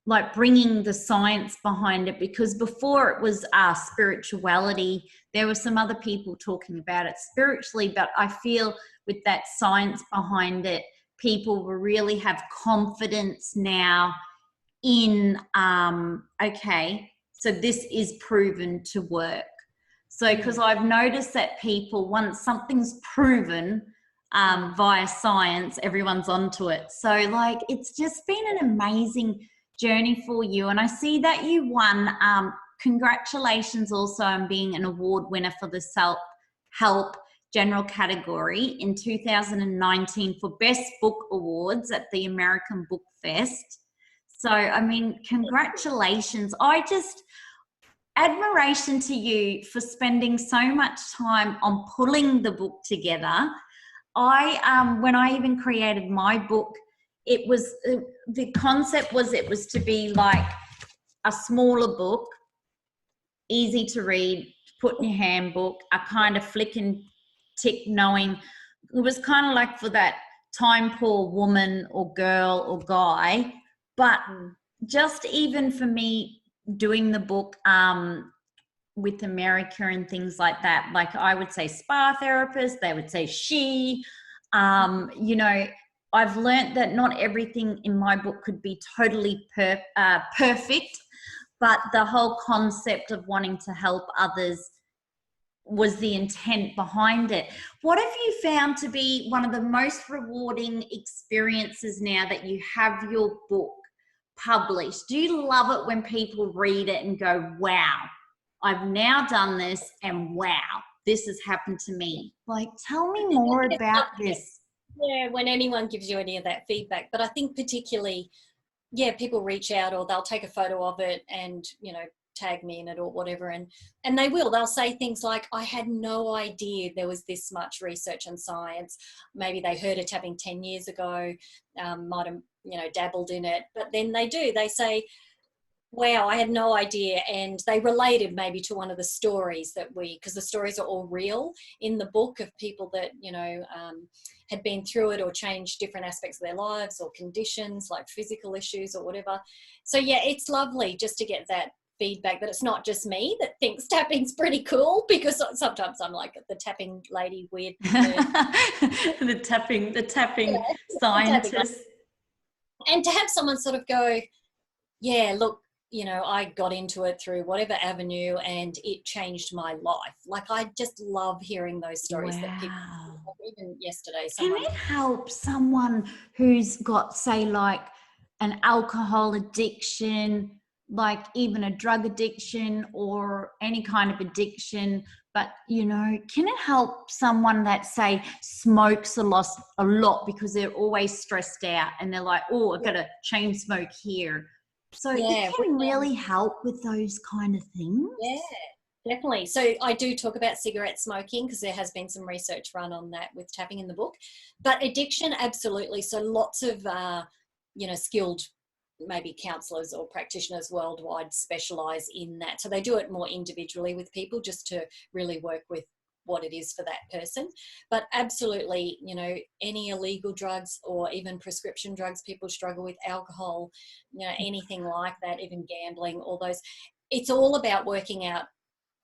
like bringing the science behind it, because before it was spirituality, there were some other people talking about it spiritually, but I feel with that science behind it, people will really have confidence now in, okay, so this is proven to work. So, because I've noticed that people, once something's proven, via science, everyone's onto it. So like it's just been an amazing journey for you, and I see that you won. Congratulations also on being an award winner for the self-help general category in 2019 for Best Book Awards at the American Book Fest. So I mean, congratulations. Admiration to you for spending so much time on pulling the book together. When I even created my book, it was the concept was it was to be like a smaller book, easy to read, put in your handbook, a kind of flick and tick, knowing it was kind of like for that time poor woman or girl or guy. But just even for me doing the book with America and things like that, like I would say spa therapist, they would say she, you know, I've learned that not everything in my book could be totally perfect, but the whole concept of wanting to help others was the intent behind it. What have you found to be one of the most rewarding experiences now that you have your book published? Do you love it when people read it and go, wow, I've now done this and wow, this has happened to me? Like, tell me more about this. Yeah, when anyone gives you any of that feedback. But I think particularly, people reach out or they'll take a photo of it and, you know, tag me in it or whatever. And they'll say things like, I had no idea there was this much research and science. Maybe they heard of tapping 10 years ago, might have, you know, dabbled in it. But then they say, wow, I had no idea. And they related maybe to one of the stories because the stories are all real in the book of people that, you know, had been through it or changed different aspects of their lives or conditions like physical issues or whatever. So yeah, it's lovely just to get that feedback that it's not just me that thinks tapping's pretty cool, because sometimes I'm like the tapping lady weird. the tapping scientist. And to have someone sort of go, yeah, look, you know, I got into it through whatever avenue and it changed my life. Like, I just love hearing those stories that people, even yesterday. Can it help someone who's got, say, like an alcohol addiction, like even a drug addiction or any kind of addiction, but, you know, can it help someone that, say, smokes a lot because they're always stressed out and they're like, oh, I've got to chain smoke here. So Yeah, it can really help with those kind of things. yeah, definitely. So I do talk about cigarette smoking because there has been some research run on that with tapping in the book. But addiction, absolutely. So lots of, skilled maybe counsellors or practitioners worldwide specialise in that. So they do it more individually with people just to really work with what it is for that person. But absolutely, any illegal drugs or even prescription drugs people struggle with, alcohol, anything like that, even gambling, all those, it's all about working out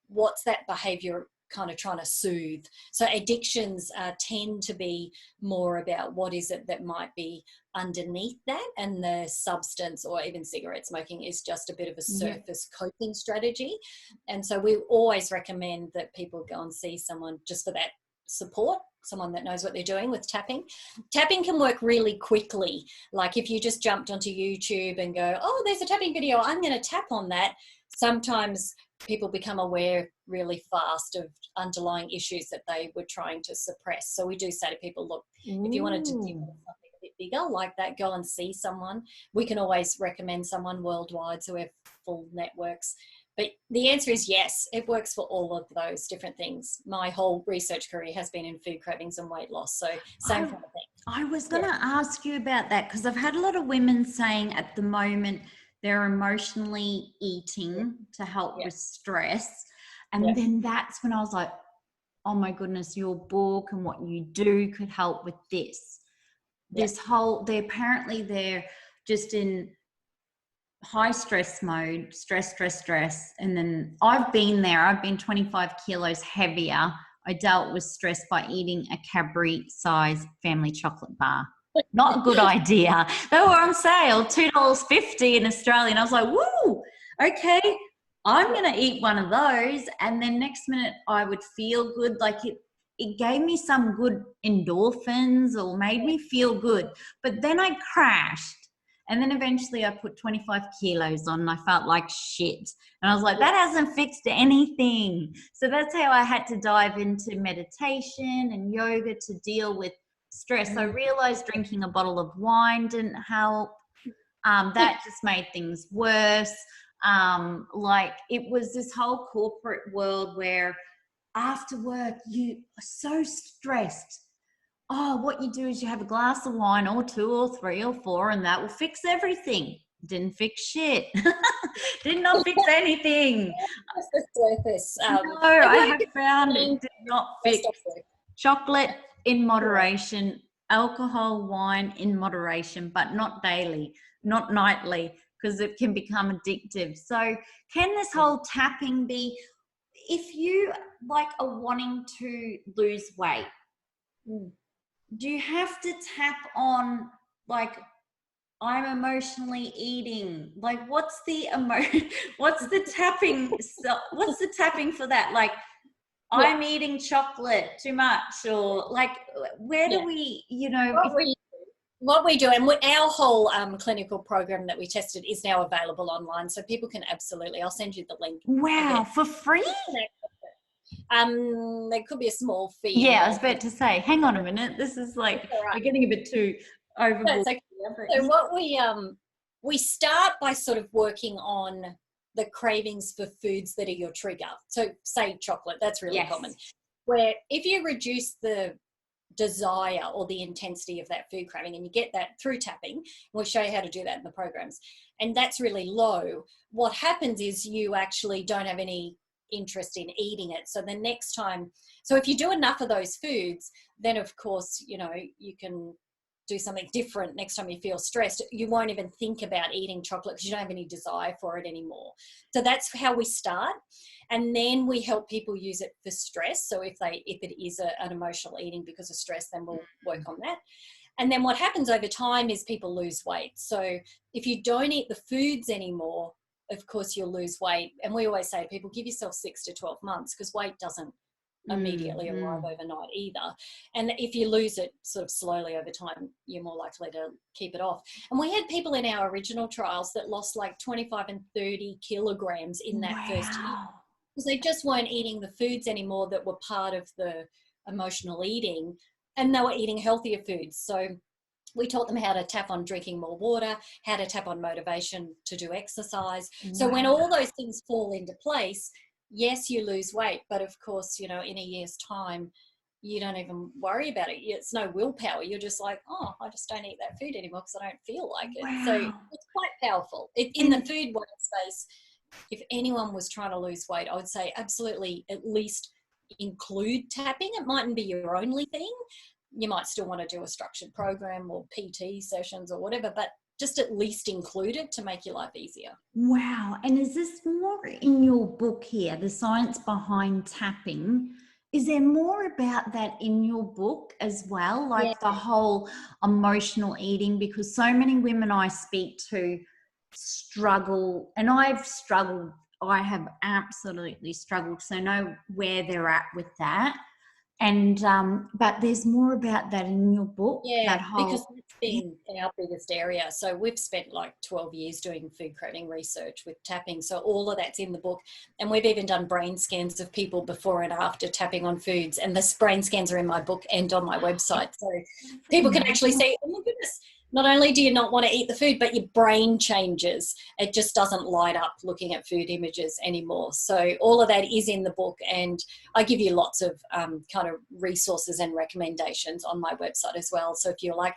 what's that behavior kind of trying to soothe. So addictions tend to be more about what is it that might be underneath that, and the substance or even cigarette smoking is just a bit of a surface coping strategy. And so we always recommend that people go and see someone just for that support, someone that knows what they're doing with tapping. Tapping can work really quickly. Like if you just jumped onto YouTube and go, oh, there's a tapping video, I'm going to tap on that. Sometimes people become aware really fast of underlying issues that they were trying to suppress. So we do say to people, look, if you wanted to deal with something a bit bigger like that, go and see someone. We can always recommend someone worldwide, so we have full networks. But the answer is yes, it works for all of those different things. My whole research career has been in food cravings and weight loss, so same kind of thing. I was going to ask you about that because I've had a lot of women saying at the moment they're emotionally eating to help with stress. And then that's when I was like, oh my goodness, your book and what you do could help with this. This whole, they're just in high stress mode, stress. And then I've been there. I've been 25 kilos heavier. I dealt with stress by eating a Cadbury size family chocolate bar. Not a good idea. They were on sale, $2.50 in Australia. And I was like, woo, okay, I'm going to eat one of those. And then next minute I would feel good. Like it gave me some good endorphins or made me feel good. But then I crashed. And then eventually I put 25 kilos on and I felt like shit. And I was like, that hasn't fixed anything. So that's how I had to dive into meditation and yoga to deal with stress. I realized drinking a bottle of wine didn't help. That just made things worse. Like it was this whole corporate world where after work you are so stressed. Oh, what you do is you have a glass of wine or 2 or 3 or 4 and that will fix everything. Didn't fix shit. Did not fix anything. Just the surface. No, I have found it did not fix. Chocolate in moderation, alcohol, wine in moderation, but not daily, not nightly, because it can become addictive. So can this whole tapping be, if you like are wanting to lose weight, do you have to tap on like I'm emotionally eating? Like what's the tapping? What's the tapping for that? Like I'm eating chocolate too much, or like where do we, what we do, and our whole clinical program that we tested is now available online, so people can absolutely, I'll send you the link. Wow, for free? There could be a small fee. Yeah, I was about to say, hang on a minute, this is like we're getting a bit too overboard. Okay. So what we start by sort of working on the cravings for foods that are your trigger. So say chocolate, that's really common. Where if you reduce the desire or the intensity of that food craving, and you get that through tapping, we'll show you how to do that in the programs, and that's really low, what happens is you actually don't have any interest in eating it. So the next time, so if you do enough of those foods, then of course, you can do something different next time you feel stressed. You won't even think about eating chocolate because you don't have any desire for it anymore. So that's how we start. And then we help people use it for stress. So if it is an emotional eating because of stress, then we'll work on that. And then what happens over time is people lose weight. So if you don't eat the foods anymore, of course you'll lose weight. And we always say to people, give yourself 6 to 12 months because weight doesn't immediately arrive overnight either. And if you lose it sort of slowly over time, you're more likely to keep it off. And we had people in our original trials that lost like 25 and 30 kilograms in that first year because they just weren't eating the foods anymore that were part of the emotional eating, and they were eating healthier foods. So We taught them how to tap on drinking more water, how to tap on motivation to do exercise. So when all those things fall into place, yes, you lose weight, but of course, you know, in a year's time, you don't even worry about it. It's no willpower. You're just like, oh, I just don't eat that food anymore because I don't feel like it. So it's quite powerful. In the food weight space, if anyone was trying to lose weight, I would say absolutely at least include tapping. It mightn't be your only thing. You might still want to do a structured program or PT sessions or whatever, but just at least include it to make your life easier. Wow. And is this more in your book here, The Science Behind Tapping? Is there more about that in your book as well? Like the whole emotional eating, because so many women I speak to struggle, and I've struggled. I have absolutely struggled. So I know where they're at with that. And but there's more about that in your book. Yeah, that whole, because it's been our biggest area. So we've spent like 12 years doing food craving research with tapping. So all of that's in the book. And we've even done brain scans of people before and after tapping on foods. And the brain scans are in my book and on my website. So people can actually see, oh my goodness, not only do you not want to eat the food, but your brain changes. It just doesn't light up looking at food images anymore. So all of that is in the book, and I give you lots of kind of resources and recommendations on my website as well. So if you're like,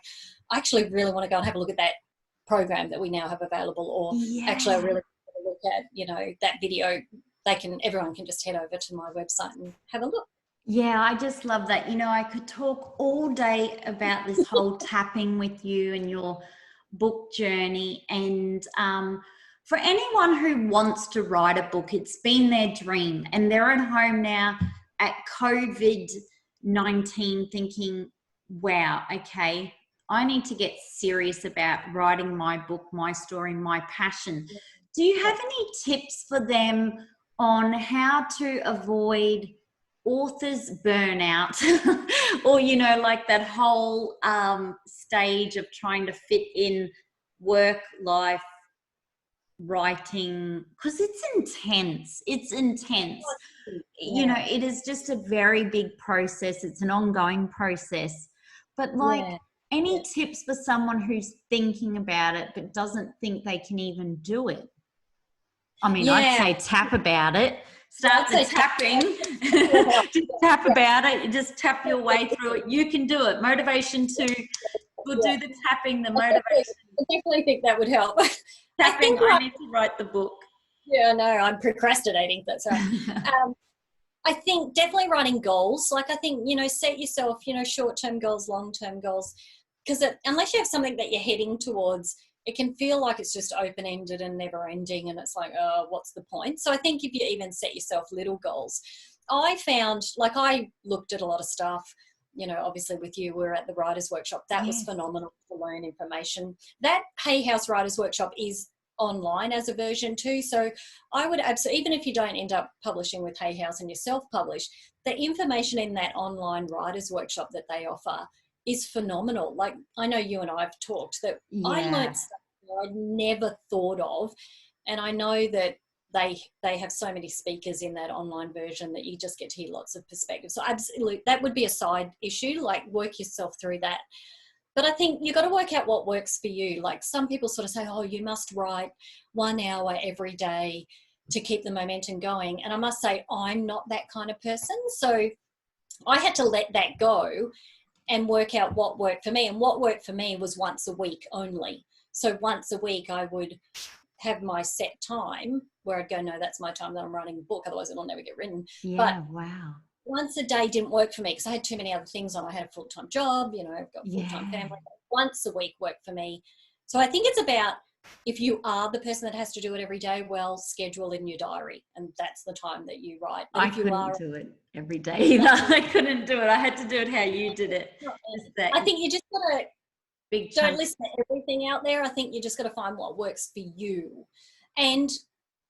I actually really want to go and have a look at that program that we now have available, or actually I really want to look at, you know, that video, everyone can just head over to my website and have a look. Yeah, I just love that. You know, I could talk all day about this whole tapping with you and your book journey. And for anyone who wants to write a book, it's been their dream, and they're at home now at COVID-19 thinking, wow, okay, I need to get serious about writing my book, my story, my passion. Do you have any tips for them on how to avoid author's burnout or, you know, like that whole stage of trying to fit in work, life, writing, because it's intense. You know, it is just a very big process. It's an ongoing process. But like, any tips for someone who's thinking about it but doesn't think they can even do it? I mean, I'd say tap about it. Start the tapping. Just tap about it. You just tap your way through it. You can do it. Motivation we'll do the tapping, the motivation. I definitely think that would help. Tapping, I need to write the book. Yeah, no, I'm procrastinating. That's right. I think definitely writing goals. Like, I think, you know, set yourself, you know, short-term goals, long-term goals, because unless you have something that you're heading towards, it can feel like it's just open-ended and never-ending, and it's like, oh, what's the point? So I think if you even set yourself little goals, I found, like, I looked at a lot of stuff, you know, obviously with you, we're at the Writers' Workshop. That was phenomenal to learn information. That Hay House Writers' Workshop is online as a version too. So I would absolutely, even if you don't end up publishing with Hay House and you self-publish, the information in that online Writers' Workshop that they offer is phenomenal. Like, I know you and I have talked that I learned stuff that I'd never thought of, and I know that they have so many speakers in that online version that you just get to hear lots of perspectives. So absolutely, that would be a side issue, like work yourself through that. But I think you've got to work out what works for you. Like, some people sort of say, oh, you must write 1 hour every day to keep the momentum going. And I must say, I'm not that kind of person. So I had to let that go and work out what worked for me. And what worked for me was once a week only. So once a week I would have my set time where I'd go, no, that's my time that I'm writing a book, otherwise it'll never get written. Yeah, but wow. Once a day didn't work for me because I had too many other things on. I had a full-time job, you know, I've got a full-time family. Once a week worked for me. So I think it's about, if you are the person that has to do it every day, well, schedule in your diary, and that's the time that you write. But I couldn't do it every day either. I couldn't do it. I had to do it how you did it. I think you just got to, don't listen to everything out there. I think you just got to find what works for you, and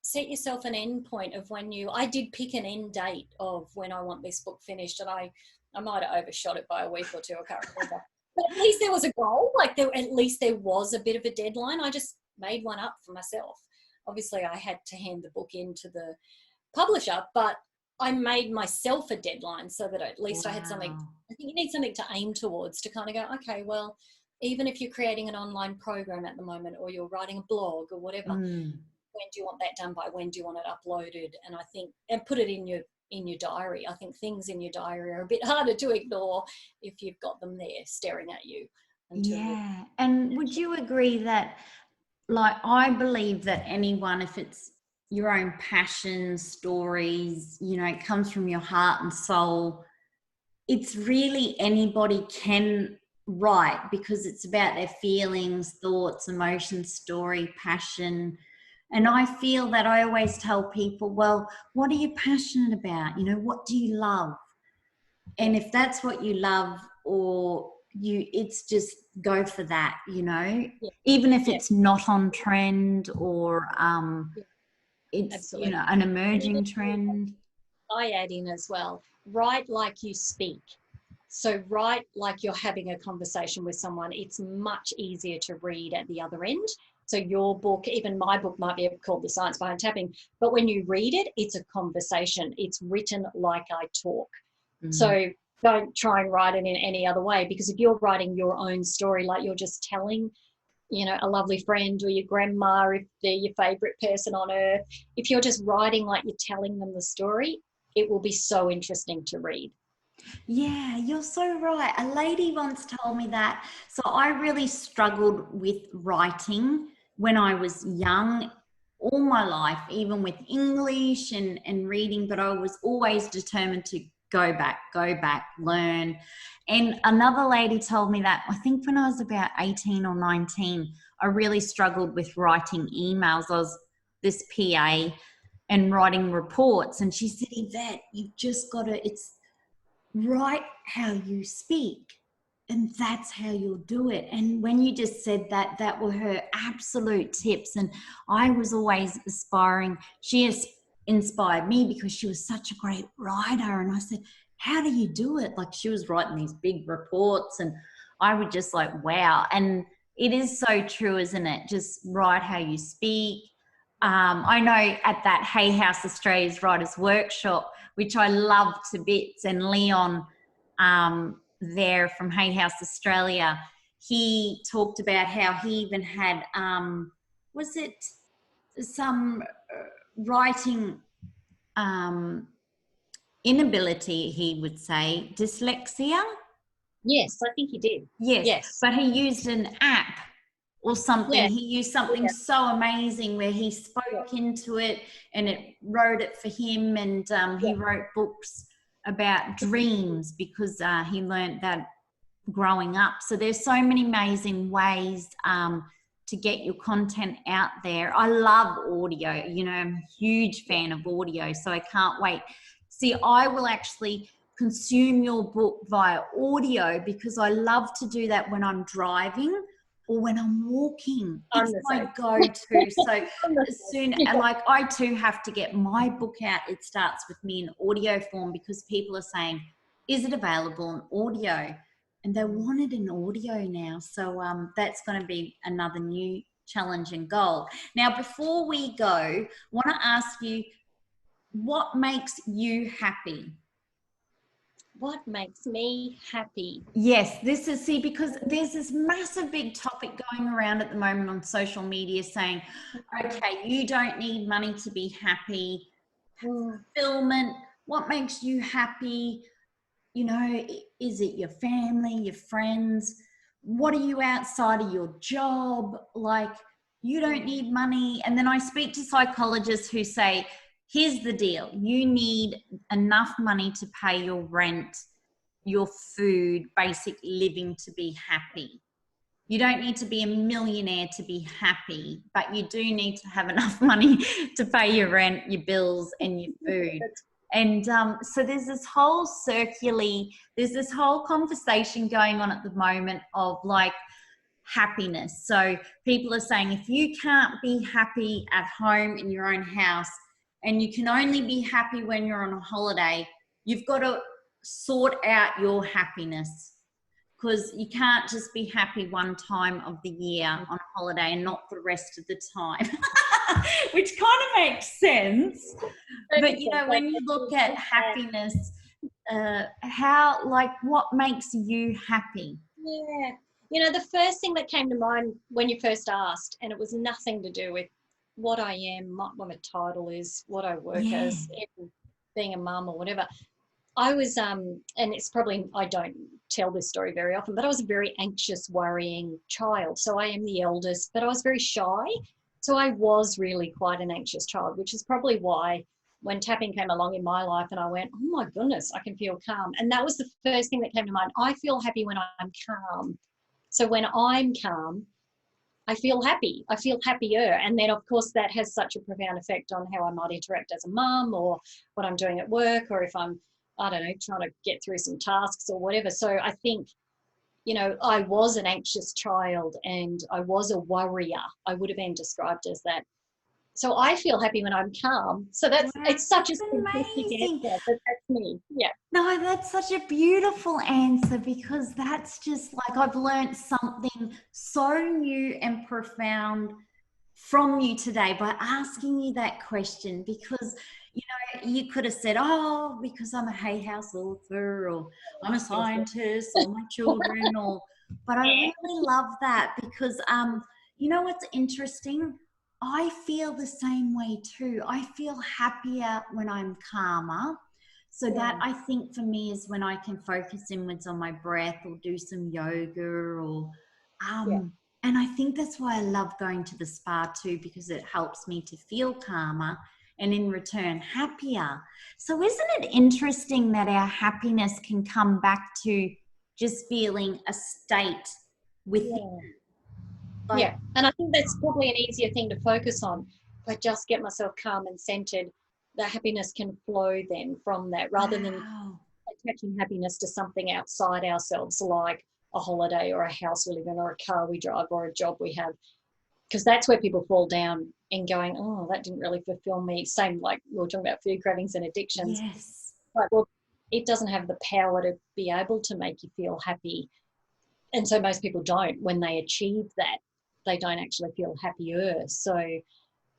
set yourself an end point of when I did pick an end date of when I want this book finished, and I might have overshot it by a week or two, I can't remember. But at least there was a goal, like at least there was a bit of a deadline. I just made one up for myself. Obviously I had to hand the book in to the publisher, but I made myself a deadline so that at least I had something. I think you need something to aim towards, to kind of go, okay, well, Even if you're creating an online program at the moment, or you're writing a blog or whatever, when do you want that done by? When do you want it uploaded? And I think, and put it in your diary. I think things in your diary are a bit harder to ignore if you've got them there staring at you. Yeah. And would you agree that, like, I believe that anyone, if it's your own passion, stories, you know, it comes from your heart and soul, it's really anybody can write, because it's about their feelings, thoughts, emotions, story, passion. And I feel that I always tell people, well, what are you passionate about? You know, what do you love? And if that's what you love, or it's just go for that, you know, even if it's not on trend, or it's Absolutely. you know, an emerging trend. I add in as well, write like you speak. So write like you're having a conversation with someone. It's much easier to read at the other end. So your book, even my book, might be called The Science Behind Tapping, but when you read it, it's a conversation. It's written like I talk. So don't try and write it in any other way, because if you're writing your own story, like you're just telling, you know, a lovely friend or your grandma, if they're your favorite person on earth, if you're just writing like you're telling them the story, it will be so interesting to read. Yeah, you're so right. A lady once told me that. So I really struggled with writing when I was young, all my life, even with English and reading, but I was always determined to go back, learn. And another lady told me that, I think when I was about 18 or 19, I really struggled with writing emails. I was this PA and writing reports. And she said, Yvette, you've just got to, it's write how you speak, and that's how you'll do it. And when you just said that, that were her absolute tips. And I was always aspiring. She has inspired me because she was such a great writer. And I said, how do you do it? Like, she was writing these big reports, and I would just like, wow. And it is so true, isn't it? Just write how you speak. I know at that Hay House Australia's Writers Workshop, which I love to bits, and Leon there from Hay House Australia, he talked about how he even had, was it some writing inability, he would say, dyslexia? Yes, I think he did. Yes. But he used an app or something. Yeah. He used something so amazing where he spoke into it, and it wrote it for him. And he wrote books about dreams, because he learned that growing up. So there's so many amazing ways to get your content out there. I love audio, you know, I'm a huge fan of audio, so I can't wait. See, I will actually consume your book via audio, because I love to do that when I'm driving or when I'm walking. It's my go-to. So as soon, like, I too have to get my book out. It starts with me in audio form, because people are saying, is it available in audio? And they want it in audio now. So that's going to be another new challenge and goal. Now, before we go, I want to ask you, what makes you happy? What makes me happy? Yes, this is, see, because there's this massive big topic going around at the moment on social media saying, okay, you don't need money to be happy. Fulfillment, what makes you happy? You know, is it your family, your friends? What are you outside of your job? Like, you don't need money. And then I speak to psychologists who say, here's the deal. You need enough money to pay your rent, your food, basic living to be happy. You don't need to be a millionaire to be happy, but you do need to have enough money to pay your rent, your bills, and your food. And so there's this whole there's this whole conversation going on at the moment of like happiness. So people are saying, if you can't be happy at home in your own house, and you can only be happy when you're on a holiday, you've got to sort out your happiness, because you can't just be happy one time of the year on holiday and not the rest of the time, which kind of makes sense. But, you know, when you look at happiness, what makes you happy? Yeah. You know, the first thing that came to mind when you first asked, and it was nothing to do with what I am, what my title is, what I work Yeah. as, being a mum or whatever. I was, and it's probably, I don't tell this story very often, but I was a very anxious, worrying child. So I am the eldest, but I was very shy. So I was really quite an anxious child, which is probably why when tapping came along in my life and I went, oh my goodness, I can feel calm. And that was the first thing that came to mind. I feel happy when I'm calm. So when I'm calm, I feel happy. I feel happier. And then, of course, that has such a profound effect on how I might interact as a mum or what I'm doing at work, or if I'm, I don't know, trying to get through some tasks or whatever. So I think, you know, I was an anxious child and I was a worrier. I would have been described as that. So I feel happy when I'm calm. So Wow, it's such a that's simplistic amazing. answer, but that's me. Yeah. No, that's such a beautiful answer, because that's just like, I've learned something so new and profound from you today by asking you that question. Because, you know, you could have said, oh, because I'm a Hay House author, or I'm a scientist, or my children, or, but I Yeah. really love that, because you know what's interesting? I feel the same way too. I feel happier when I'm calmer. So that, I think, for me, is when I can focus inwards on my breath or do some yoga, or Yeah. and I think that's why I love going to the spa too, because it helps me to feel calmer and in return happier. So isn't it interesting that our happiness can come back to just feeling a state within? Yeah. Like, Yeah, and I think that's probably an easier thing to focus on. If I just get myself calm and centered, the happiness can flow then from that, rather than wow. attaching happiness to something outside ourselves, like a holiday or a house we live in or a car we drive or a job we have. Because that's where people fall down and going, oh, that didn't really fulfill me. Same like we were talking about food cravings and addictions. Yes. Like, well, it doesn't have the power to be able to make you feel happy. And so most people don't. When they achieve that, they don't actually feel happier. So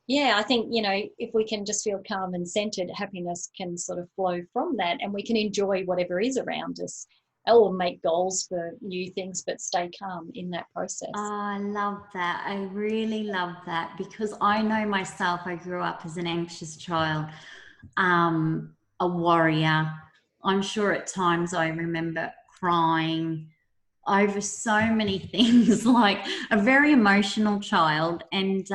yeah, I think, you know, if we can just feel calm and centered, happiness can sort of flow from that, and we can enjoy whatever is around us, or make goals for new things, but stay calm in that process. Oh, I love that. I really love that, because I know myself, I grew up as an anxious child, a warrior. I'm sure at times I remember crying over so many things, like a very emotional child. And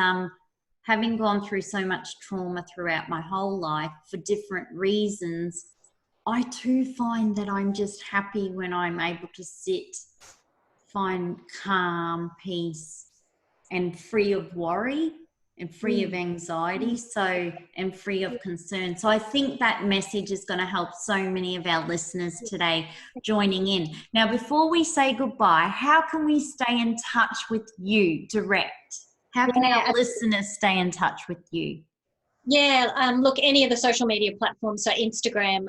having gone through so much trauma throughout my whole life for different reasons, I too find that I'm just happy when I'm able to sit, find calm, peace, and free of worry and free of anxiety, so, and free of concern. So I think that message is going to help so many of our listeners today joining in. Now, before we say goodbye, how can we stay in touch with you direct? How can our listeners stay in touch with you? Yeah, look, any of the social media platforms, so Instagram,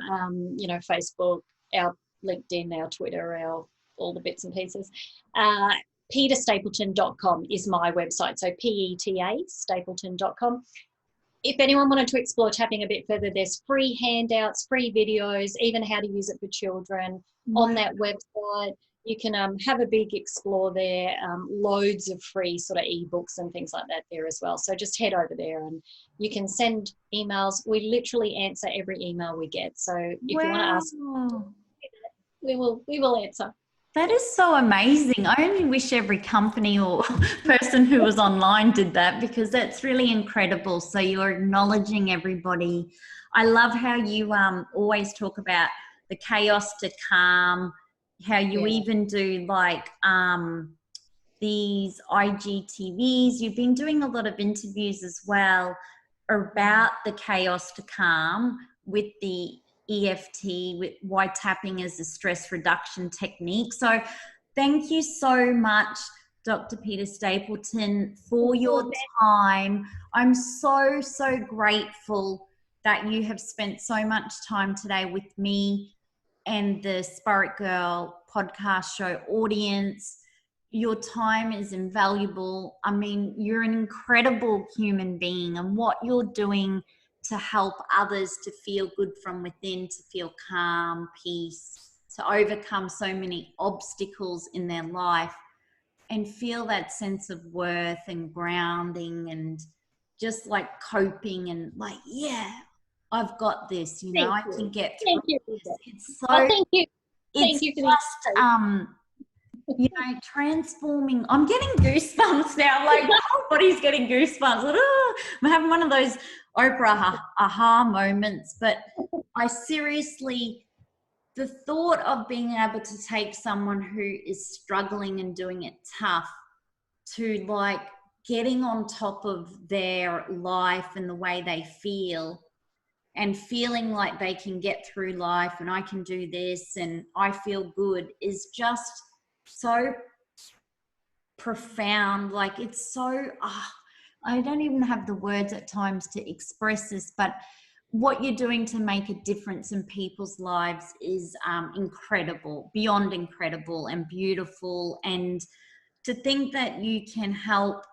you know, Facebook, our LinkedIn, our Twitter, our all the bits and pieces. PetaStapleton.com is my website, so PETA Stapleton.com. If anyone wanted to explore tapping a bit further, there's free handouts, free videos, even how to use it for children on that website. You can have a big explore there, loads of free sort of ebooks and things like that there as well. So just head over there and you can send emails. We literally answer every email we get. So if you want to ask, we will answer. That is so amazing. I only wish every company or person who was online did that, because that's really incredible. So you're acknowledging everybody. I love how you always talk about the chaos to calm, how you even do like these IGTVs. You've been doing a lot of interviews as well about the chaos to calm with the EFT, with why tapping is a stress reduction technique. So thank you so much, Dr. Peta Stapleton, for your time. I'm so, so grateful that you have spent so much time today with me and the Spaitgirl podcast show audience. Your time is invaluable. I mean, you're an incredible human being, and what you're doing to help others to feel good from within, to feel calm, peace, to overcome so many obstacles in their life. and feel that sense of worth and grounding and just like coping and like, yeah, I've got this, you know, I can get through Thank you. this. It's so, Oh, thank you. it's Thank you for just, you know, transforming. I'm getting goosebumps now. Like, my whole body's getting goosebumps. Like, oh, I'm having one of those Oprah aha moments. But I seriously, the thought of being able to take someone who is struggling and doing it tough to like getting on top of their life and the way they feel and feeling like they can get through life and I can do this and I feel good is just so profound. Like, it's so, I don't even have the words at times to express this, but what you're doing to make a difference in people's lives is incredible, beyond incredible and beautiful. And to think that you can help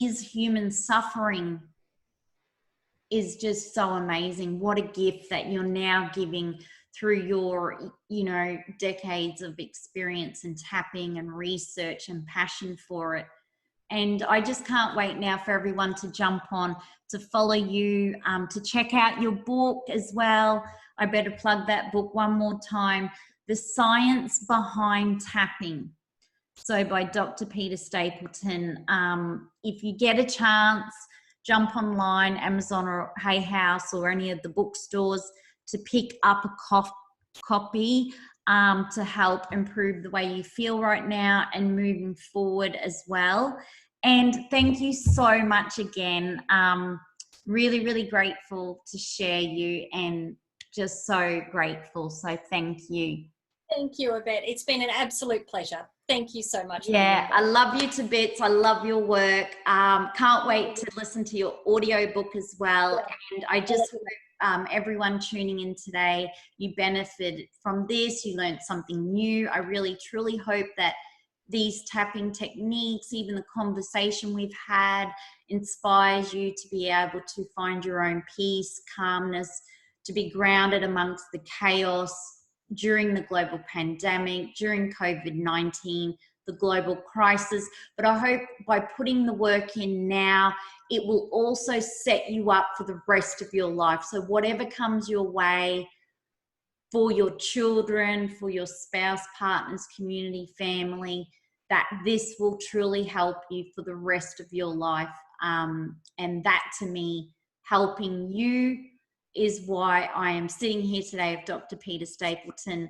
ease human suffering is just so amazing. What a gift that you're now giving through your, you know, decades of experience and tapping and research and passion for it. And I just can't wait now for everyone to jump on, to follow you, to check out your book as well. I better plug that book one more time, The Science Behind Tapping. So by Dr. Peta Stapleton. If you get a chance, jump online, Amazon or Hay House or any of the bookstores to pick up a copy to help improve the way you feel right now and moving forward as well. And thank you so much again. Really, really grateful to share you and just so grateful. So thank you. Thank you, Yvette. It's been an absolute pleasure. Thank you so much. Yeah, I love you to bits. I love your work. Can't wait to listen to your audiobook as well. And I just hope everyone tuning in today, you benefited from this, you learned something new. I really, truly hope that these tapping techniques, even the conversation we've had, inspires you to be able to find your own peace, calmness, to be grounded amongst the chaos during the global pandemic, during COVID-19, the global crisis. But I hope by putting the work in now, it will also set you up for the rest of your life. So whatever comes your way, for your children, for your spouse, partners, community, family, that this will truly help you for the rest of your life. And that, to me, helping you is why I am sitting here today with Dr. Peta Stapleton,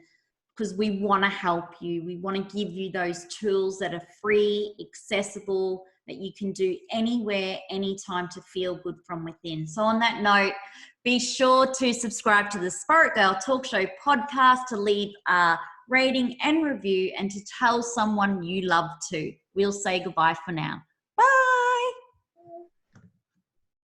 because we want to help you. We want to give you those tools that are free, accessible, that you can do anywhere, anytime to feel good from within. So on that note, be sure to subscribe to the Spaitgirl Talk Show podcast, to leave a rating and review, and to tell someone you love to. We'll say goodbye for now.